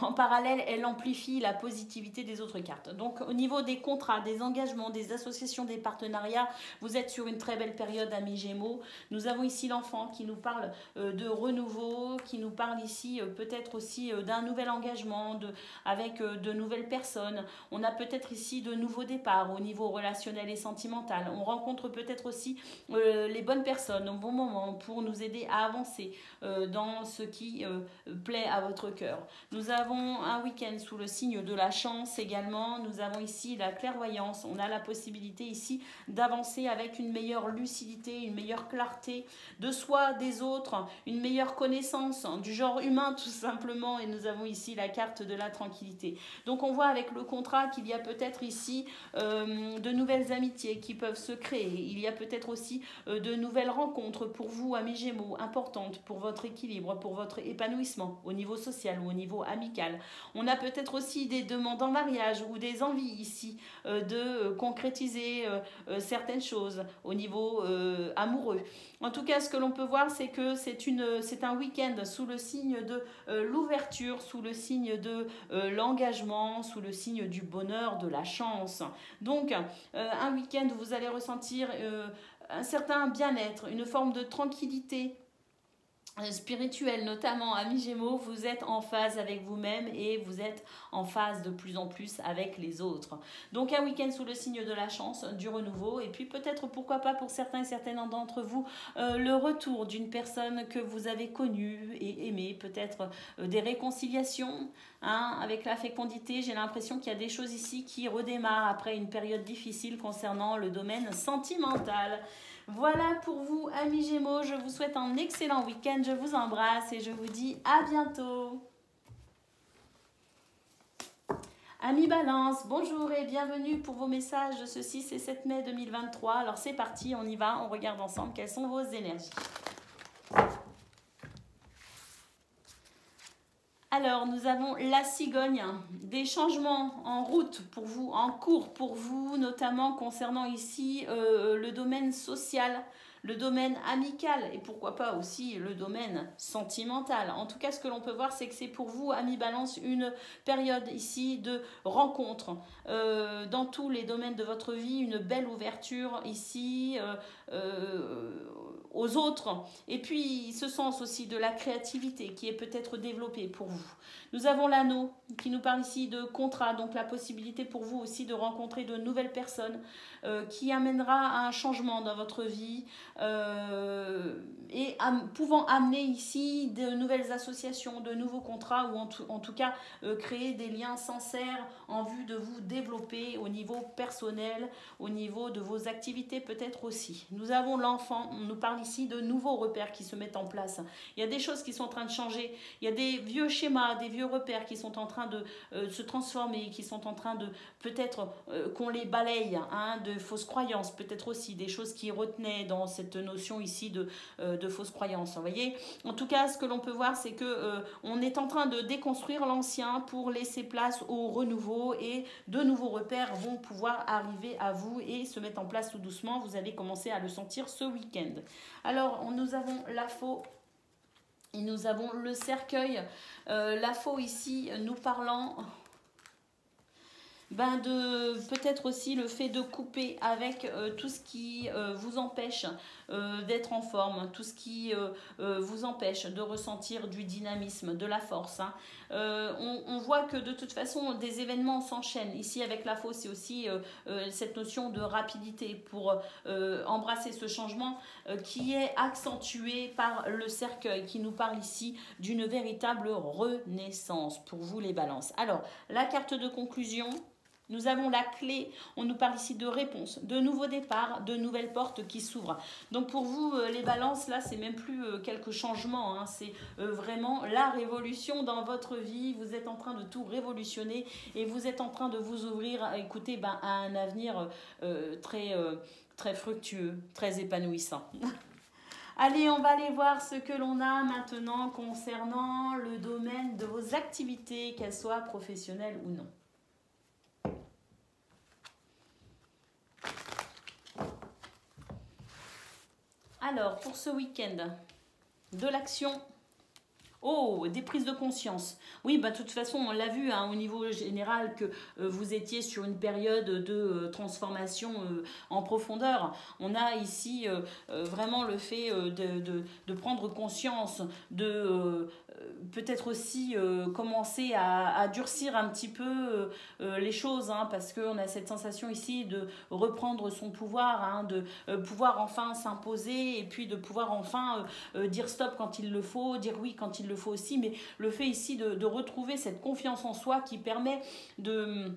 S1: en parallèle elle amplifie la positivité des autres cartes. Donc au niveau des contrats, des engagements, des associations, des partenariats, vous êtes sur une très belle période, amis Gémeaux. Nous avons ici l'enfant qui nous parle de renouveau, qui nous parle ici peut-être aussi d'un nouvel engagement avec de nouvelles personnes. On a peut-être ici de nouveaux départs au niveau relationnel et sentimental. On rencontre peut-être aussi les bonnes personnes au bon moment pour nous aider à avancer dans ce qui plaît à votre cœur. Nous avons un week-end sous le signe de la chance également. Nous avons ici la clairvoyance. On a la possibilité ici d'avancer avec une meilleure lucidité, une meilleure clarté de soi, des autres, une meilleure connaissance du genre humain tout simplement. Et nous avons ici la carte de la tranquillité. Donc on voit avec le contrat qu'il y a peut-être ici de nouvelles amitiés qui peuvent se créer. Il y a peut-être aussi de nouvelles rencontres pour vous, amis Gémeaux, importantes pour votre équilibre, pour votre épanouissement au niveau social ou au niveau amical. On a peut-être aussi des demandes en mariage ou des envies ici de concrétiser certaines choses au niveau amoureux. En tout cas, ce que l'on peut voir, c'est que c'est un week-end sous le signe de l'ouverture, sous le signe de l'engagement, sous le signe du bonheur, de la chance. Donc, un week-end où vous allez ressentir un certain bien-être, une forme de tranquillité spirituel, notamment amis Gémeaux, vous êtes en phase avec vous-même et vous êtes en phase de plus en plus avec les autres. Donc un week-end sous le signe de la chance, du renouveau, et puis peut-être pourquoi pas pour certains et certaines d'entre vous le retour d'une personne que vous avez connue et aimée, peut-être des réconciliations avec la fécondité. J'ai l'impression qu'il y a des choses ici qui redémarrent après une période difficile concernant le domaine sentimental. Voilà pour vous, amis Gémeaux. Je vous souhaite un excellent week-end. Je vous embrasse et je vous dis à bientôt. Amis Balance, bonjour et bienvenue pour vos messages de ce 6 et 7 mai 2023. Alors c'est parti, on y va, on regarde ensemble quelles sont vos énergies. Alors, nous avons la cigogne, des changements en route pour vous, en cours pour vous, notamment concernant ici le domaine social, le domaine amical et pourquoi pas aussi le domaine sentimental. En tout cas, ce que l'on peut voir, c'est que c'est pour vous, amis Balance, une période ici de rencontre dans tous les domaines de votre vie, une belle ouverture ici aux autres. Et puis, ce sens aussi de la créativité qui est peut-être développée pour vous. Nous avons l'anneau qui nous parle ici de contrat, donc la possibilité pour vous aussi de rencontrer de nouvelles personnes qui amènera à un changement dans votre vie et pouvant amener ici de nouvelles associations, de nouveaux contrats ou en tout cas créer des liens sincères en vue de vous développer au niveau personnel, au niveau de vos activités peut-être aussi. Nous avons l'enfant, on nous parle ici de nouveaux repères qui se mettent en place. Il y a des choses qui sont en train de changer, il y a des vieux schémas, des vieux repères qui sont en train de se transformer, qui sont en train de peut-être qu'on les balaye, de fausses croyances, peut-être aussi des choses qui retenaient dans cette notion ici de fausses croyances. Vous voyez, en tout cas, ce que l'on peut voir, c'est que on est en train de déconstruire l'ancien pour laisser place au renouveau et de nouveaux repères vont pouvoir arriver à vous et se mettre en place tout doucement. Vous allez commencer à le sentir ce week-end. Alors, nous avons la faux. Et nous avons le cercueil, la faux ici nous parlant de peut-être aussi le fait de couper avec tout ce qui vous empêche d'être en forme, tout ce qui vous empêche de ressentir du dynamisme, de la force. On voit que de toute façon des événements s'enchaînent. Ici avec la faux, c'est aussi cette notion de rapidité pour embrasser ce changement qui est accentué par le cercueil qui nous parle ici d'une véritable renaissance pour vous les balances. Alors la carte de conclusion. Nous avons la clé, on nous parle ici de réponse, de nouveaux départs, de nouvelles portes qui s'ouvrent. Donc pour vous, les balances, là, c'est même plus quelques changements, hein, c'est vraiment la révolution dans votre vie. Vous êtes en train de tout révolutionner et vous êtes en train de vous ouvrir, écoutez, à un avenir très fructueux, très épanouissant. Allez, on va aller voir ce que l'on a maintenant concernant le domaine de vos activités, qu'elles soient professionnelles ou non. Alors, pour ce week-end, de l'action. Oh, des prises de conscience. Oui, de toute façon, on l'a vu au niveau général que vous étiez sur une période de transformation en profondeur. On a ici vraiment le fait de prendre conscience, de peut-être aussi commencer à durcir un petit peu les choses, parce qu'on a cette sensation ici de reprendre son pouvoir, de pouvoir enfin s'imposer et puis de pouvoir enfin dire stop quand il le faut, dire oui quand il le faut aussi, mais le fait ici de retrouver cette confiance en soi qui permet de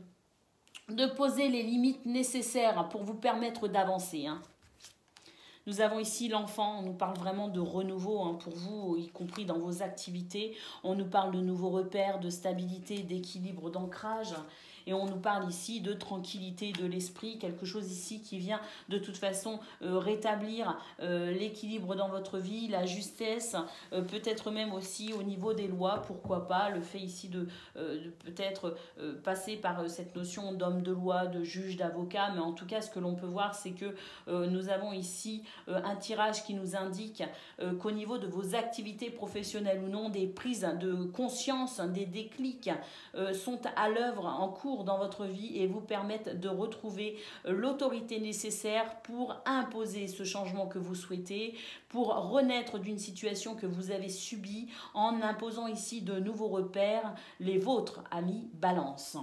S1: poser les limites nécessaires pour vous permettre d'avancer. Nous avons ici l'enfant, on nous parle vraiment de renouveau pour vous, y compris dans vos activités. On nous parle de nouveaux repères, de stabilité, d'équilibre, d'ancrage. Et on nous parle ici de tranquillité de l'esprit, quelque chose ici qui vient de toute façon rétablir l'équilibre dans votre vie, la justesse, peut-être même aussi au niveau des lois, pourquoi pas, le fait ici de peut-être passer par cette notion d'homme de loi, de juge, d'avocat, mais en tout cas ce que l'on peut voir c'est que nous avons ici un tirage qui nous indique qu'au niveau de vos activités professionnelles ou non, des prises de conscience, des déclics sont à l'œuvre en cours dans votre vie et vous permettent de retrouver l'autorité nécessaire pour imposer ce changement que vous souhaitez, pour renaître d'une situation que vous avez subie en imposant ici de nouveaux repères, les vôtres, amis Balance.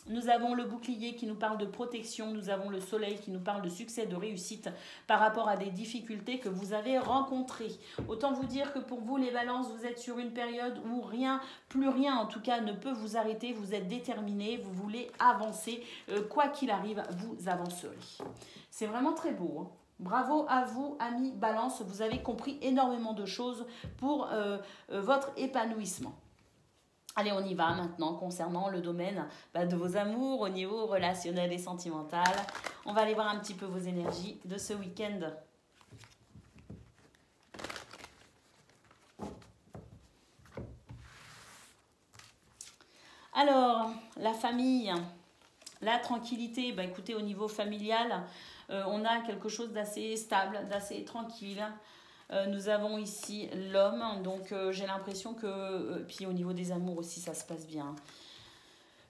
S1: Nous avons le bouclier qui nous parle de protection, nous avons le soleil qui nous parle de succès, de réussite par rapport à des difficultés que vous avez rencontrées. Autant vous dire que pour vous les balances, vous êtes sur une période où plus rien en tout cas ne peut vous arrêter, vous êtes déterminés, vous voulez avancer, quoi qu'il arrive, vous avancerez. C'est vraiment très beau. Bravo à vous, amis Balance, vous avez compris énormément de choses pour votre épanouissement. Allez, on y va maintenant concernant le domaine de vos amours au niveau relationnel et sentimental. On va aller voir un petit peu vos énergies de ce week-end. Alors, la famille, la tranquillité, écoutez, au niveau familial, on a quelque chose d'assez stable, d'assez tranquille. Nous avons ici l'homme, donc j'ai l'impression que, puis au niveau des amours aussi, ça se passe bien.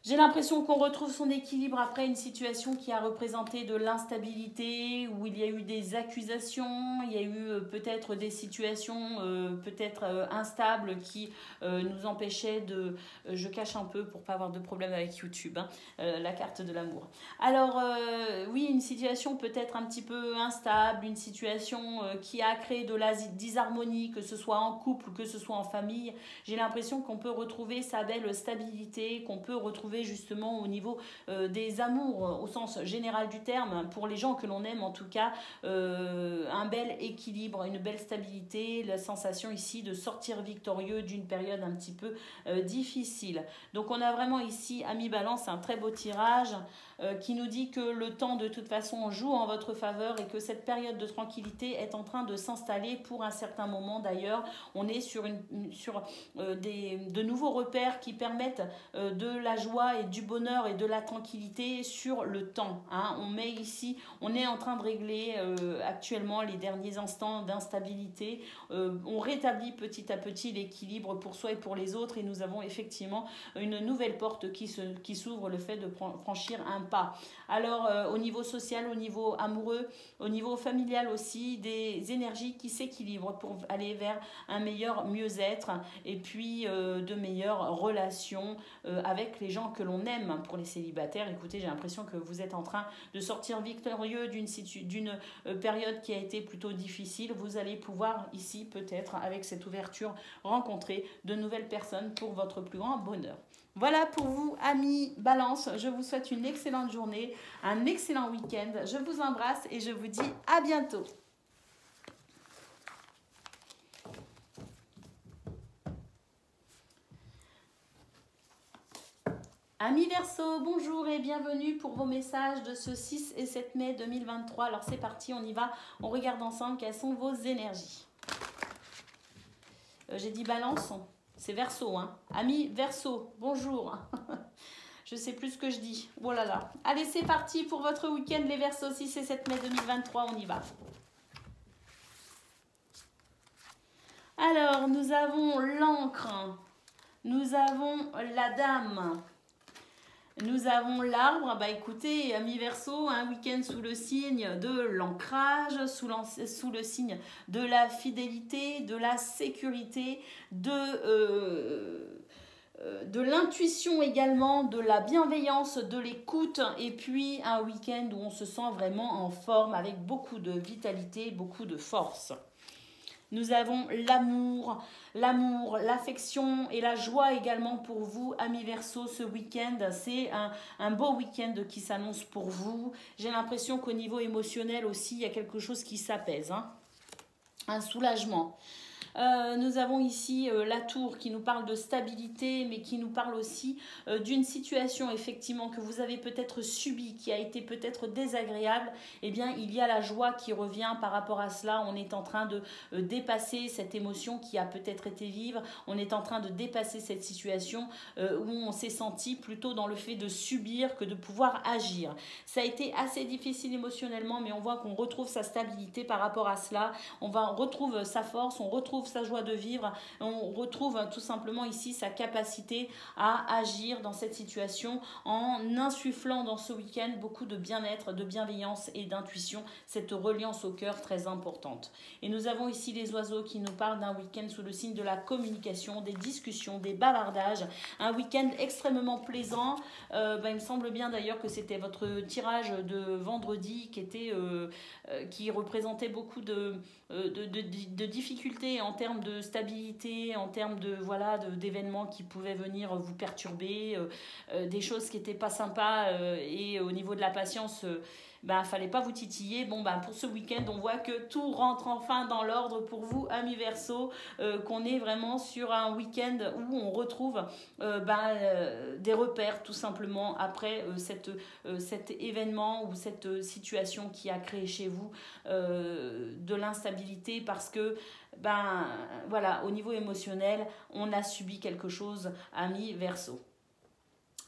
S1: J'ai l'impression qu'on retrouve son équilibre après une situation qui a représenté de l'instabilité, où il y a eu des accusations, il y a eu peut-être des situations peut-être instables qui nous empêchaient de... je cache un peu pour pas avoir de problème avec YouTube, la carte de l'amour. Alors oui, une situation peut-être un petit peu instable, une situation qui a créé de la disharmonie, que ce soit en couple, que ce soit en famille. J'ai l'impression qu'on peut retrouver sa belle stabilité, qu'on peut retrouver justement au niveau des amours au sens général du terme, pour les gens que l'on aime en tout cas, un bel équilibre, une belle stabilité, la sensation ici de sortir victorieux d'une période un petit peu difficile. Donc on a vraiment ici, amis Balance, un très beau tirage qui nous dit que le temps de toute façon joue en votre faveur et que cette période de tranquillité est en train de s'installer pour un certain moment. D'ailleurs, on est sur de nouveaux repères qui permettent de la joie et du bonheur et de la tranquillité sur le temps. On est en train de régler actuellement les derniers instants d'instabilité. On rétablit petit à petit l'équilibre pour soi et pour les autres et nous avons effectivement une nouvelle porte qui s'ouvre, le fait de franchir un pas. Alors au niveau social, au niveau amoureux, au niveau familial aussi, des énergies qui s'équilibrent pour aller vers un meilleur mieux-être et puis de meilleures relations avec les gens que l'on aime. Pour les célibataires, écoutez, j'ai l'impression que vous êtes en train de sortir victorieux d'une période qui a été plutôt difficile. Vous allez pouvoir ici peut-être avec cette ouverture rencontrer de nouvelles personnes pour votre plus grand bonheur. Voilà pour vous, amis Balance. Je vous souhaite une excellente journée, un excellent week-end. Je vous embrasse et je vous dis à bientôt. Amis Verseau, bonjour et bienvenue pour vos messages de ce 6 et 7 mai 2023. Alors c'est parti, on y va. On regarde ensemble quelles sont vos énergies. J'ai dit Balance, c'est Verseau, hein. Amis Verseau, bonjour. Je sais plus ce que je dis. Oh là là. Allez, c'est parti pour votre week-end, les Verseaux, 6 et 7 mai 2023. On y va. Alors, nous avons l'encre. Nous avons la dame. Nous avons l'arbre. Bah écoutez, amis Verseau, un week-end sous le signe de l'ancrage, sous le signe de la fidélité, de la sécurité, de l'intuition également, de la bienveillance, de l'écoute, et puis un week-end où on se sent vraiment en forme avec beaucoup de vitalité, beaucoup de force. Nous avons l'amour, l'affection et la joie également pour vous, amis Verseau, ce week-end. C'est un beau week-end qui s'annonce pour vous. J'ai l'impression qu'au niveau émotionnel aussi, il y a quelque chose qui s'apaise, hein. Un soulagement. Nous avons ici la tour qui nous parle de stabilité, mais qui nous parle aussi d'une situation effectivement que vous avez peut-être subie, qui a été peut-être désagréable. Eh bien, il y a la joie qui revient par rapport à cela. On est en train de dépasser cette émotion qui a peut-être été vive. On est en train de dépasser cette situation où on s'est senti plutôt dans le fait de subir que de pouvoir agir. Ça a été assez difficile émotionnellement, mais on voit qu'on retrouve sa stabilité par rapport à cela. On retrouve sa force, on retrouve sa joie de vivre, on retrouve tout simplement ici sa capacité à agir dans cette situation en insufflant dans ce week-end beaucoup de bien-être, de bienveillance et d'intuition, cette reliance au cœur très importante. Et nous avons ici les oiseaux qui nous parlent d'un week-end sous le signe de la communication, des discussions, des bavardages, un week-end extrêmement plaisant. Il me semble bien d'ailleurs que c'était votre tirage de vendredi qui représentait beaucoup de difficultés en termes de stabilité, en termes d'événements qui pouvaient venir vous perturber, des choses qui n'étaient pas sympas et au niveau de la patience, fallait pas vous titiller. Pour ce week-end, on voit que tout rentre enfin dans l'ordre pour vous, amis Verseau, qu'on est vraiment sur un week-end où on retrouve des repères tout simplement après cet événement ou cette situation qui a créé chez vous de l'instabilité parce que au niveau émotionnel, on a subi quelque chose, amis Verseau.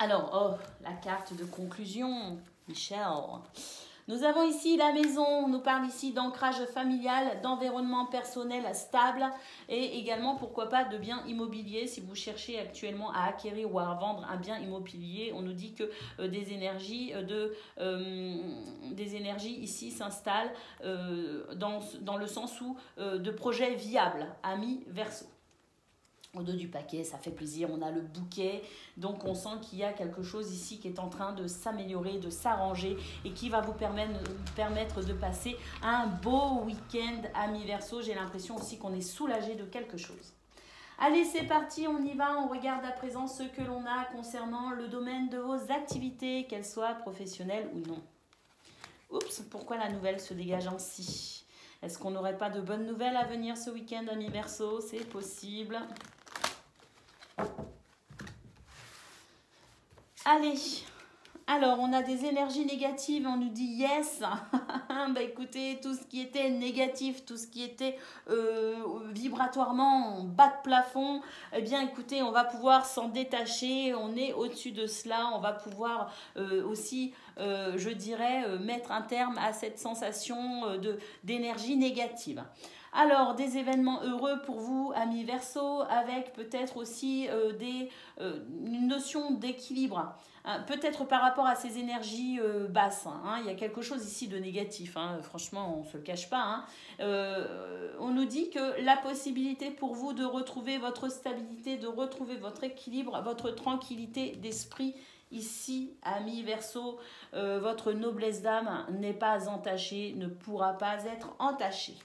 S1: Alors, la carte de conclusion, Michel. Nous avons ici la maison, on nous parle ici d'ancrage familial, d'environnement personnel stable et également, pourquoi pas, de biens immobiliers. Si vous cherchez actuellement à acquérir ou à vendre un bien immobilier, on nous dit que des énergies ici s'installent dans le sens où de projets viables, amis Verseau. Au dos du paquet, ça fait plaisir, on a le bouquet, donc on sent qu'il y a quelque chose ici qui est en train de s'améliorer, de s'arranger et qui va vous permettre de passer un beau week-end, amis Verseau. J'ai l'impression aussi qu'on est soulagé de quelque chose. Allez, c'est parti, on y va, on regarde à présent ce que l'on a concernant le domaine de vos activités, qu'elles soient professionnelles ou non. Oups, pourquoi la nouvelle se dégage ainsi? Est-ce qu'on n'aurait pas de bonnes nouvelles à venir ce week-end, amis Verseau? C'est possible. Allez, alors on a des énergies négatives, on nous dit yes. Écoutez, tout ce qui était négatif, tout ce qui était vibratoirement en bas de plafond, eh bien écoutez, on va pouvoir s'en détacher, on est au-dessus de cela, on va pouvoir aussi, je dirais, mettre un terme à cette sensation d'énergie négative. Alors, des événements heureux pour vous, amis Verseau, avec peut-être aussi une notion d'équilibre. Peut-être par rapport à ces énergies basses. Il y a quelque chose ici de négatif, franchement, on ne se le cache pas. On nous dit que la possibilité pour vous de retrouver votre stabilité, de retrouver votre équilibre, votre tranquillité d'esprit, ici, amis Verseau, votre noblesse d'âme n'est pas entachée, ne pourra pas être entachée.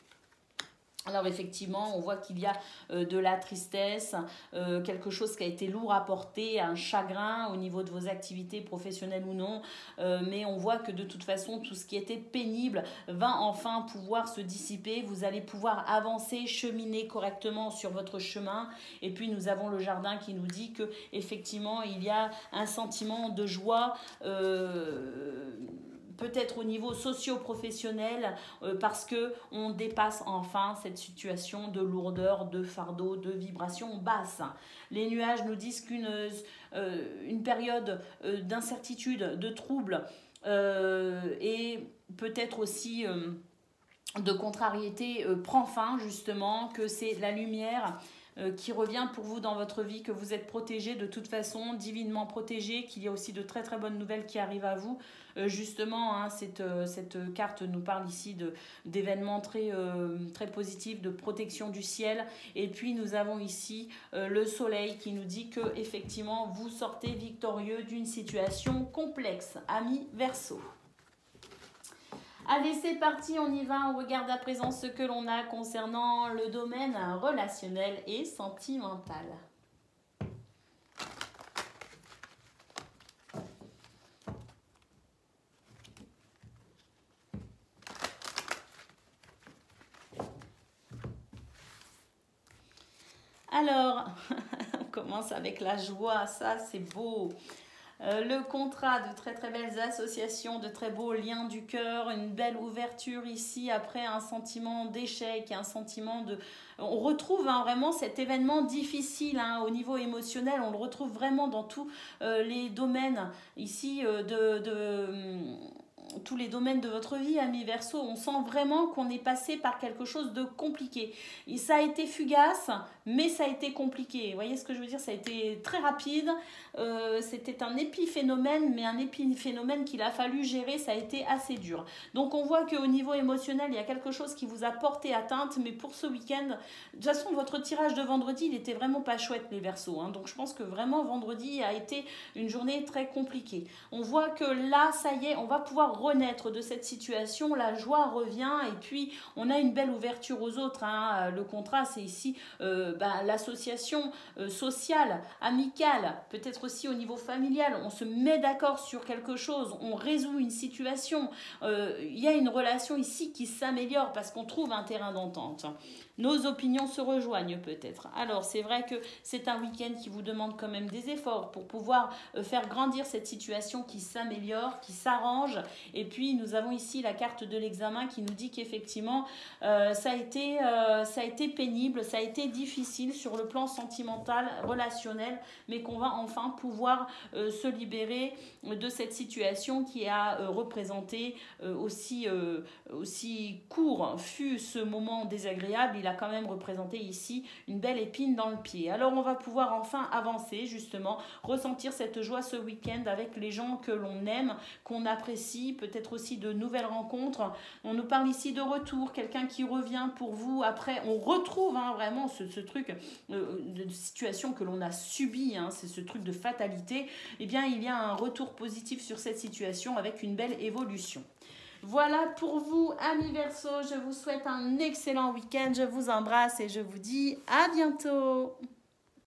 S1: Alors effectivement, on voit qu'il y a de la tristesse, quelque chose qui a été lourd à porter, un chagrin au niveau de vos activités professionnelles ou non, mais on voit que de toute façon, tout ce qui était pénible va enfin pouvoir se dissiper, vous allez pouvoir avancer, cheminer correctement sur votre chemin, et puis nous avons le jardin qui nous dit que effectivement il y a un sentiment de joie, peut-être au niveau socio-professionnel, parce que on dépasse enfin cette situation de lourdeur, de fardeau, de vibration basse. Les nuages nous disent une période d'incertitude, de trouble, et peut-être aussi de contrariété prend fin, justement, que c'est la lumière qui revient pour vous dans votre vie, que vous êtes protégé de toute façon, divinement protégé, qu'il y a aussi de très très bonnes nouvelles qui arrivent à vous. Justement, hein, cette carte nous parle ici d'événements très, très positifs, de protection du ciel. Et puis nous avons ici le soleil qui nous dit que effectivement vous sortez victorieux d'une situation complexe, amis Verseau. Allez, c'est parti, on y va. On regarde à présent ce que l'on a concernant le domaine relationnel et sentimental. Alors, on commence avec la joie, ça c'est beau. Le contrat, de très très belles associations, de très beaux liens du cœur, une belle ouverture ici après un sentiment d'échec, un sentiment de... On retrouve vraiment cet événement difficile au niveau émotionnel, on le retrouve vraiment dans tous les domaines ici tous les domaines de votre vie, amis Verseau. On sent vraiment qu'on est passé par quelque chose de compliqué. Et ça a été fugace, mais ça a été compliqué. Vous voyez ce que je veux dire? Ça a été très rapide. C'était un épiphénomène, mais un épiphénomène qu'il a fallu gérer. Ça a été assez dur. Donc on voit qu'au niveau émotionnel, il y a quelque chose qui vous a porté atteinte. Mais pour ce week-end, de toute façon, votre tirage de vendredi, il n'était vraiment pas chouette, les Verseaux. Donc je pense que vraiment, vendredi a été une journée très compliquée. On voit que là, ça y est, on va pouvoir renaître de cette situation, la joie revient et puis on a une belle ouverture aux autres. Le contrat, c'est ici l'association sociale, amicale, peut-être aussi au niveau familial. On se met d'accord sur quelque chose, on résout une situation. Il y a une relation ici qui s'améliore parce qu'on trouve un terrain d'entente. Nos opinions se rejoignent peut-être. Alors c'est vrai que c'est un week-end qui vous demande quand même des efforts pour pouvoir faire grandir cette situation qui s'améliore, qui s'arrange. Et puis nous avons ici la carte de l'examen qui nous dit qu'effectivement ça a été pénible, ça a été difficile sur le plan sentimental, relationnel, mais qu'on va enfin pouvoir se libérer de cette situation qui a représenté aussi court fut ce moment désagréable. Il a quand même représenté ici une belle épine dans le pied. Alors on va pouvoir enfin avancer, justement, ressentir cette joie ce week-end avec les gens que l'on aime, qu'on apprécie, peut-être aussi de nouvelles rencontres. On nous parle ici de retour, quelqu'un qui revient pour vous après. On retrouve vraiment ce truc de situation que l'on a subi, c'est ce truc de fatalité. Eh bien, il y a un retour positif sur cette situation avec une belle évolution. Voilà pour vous, amis Verseaux. Je vous souhaite un excellent week-end. Je vous embrasse et je vous dis à bientôt.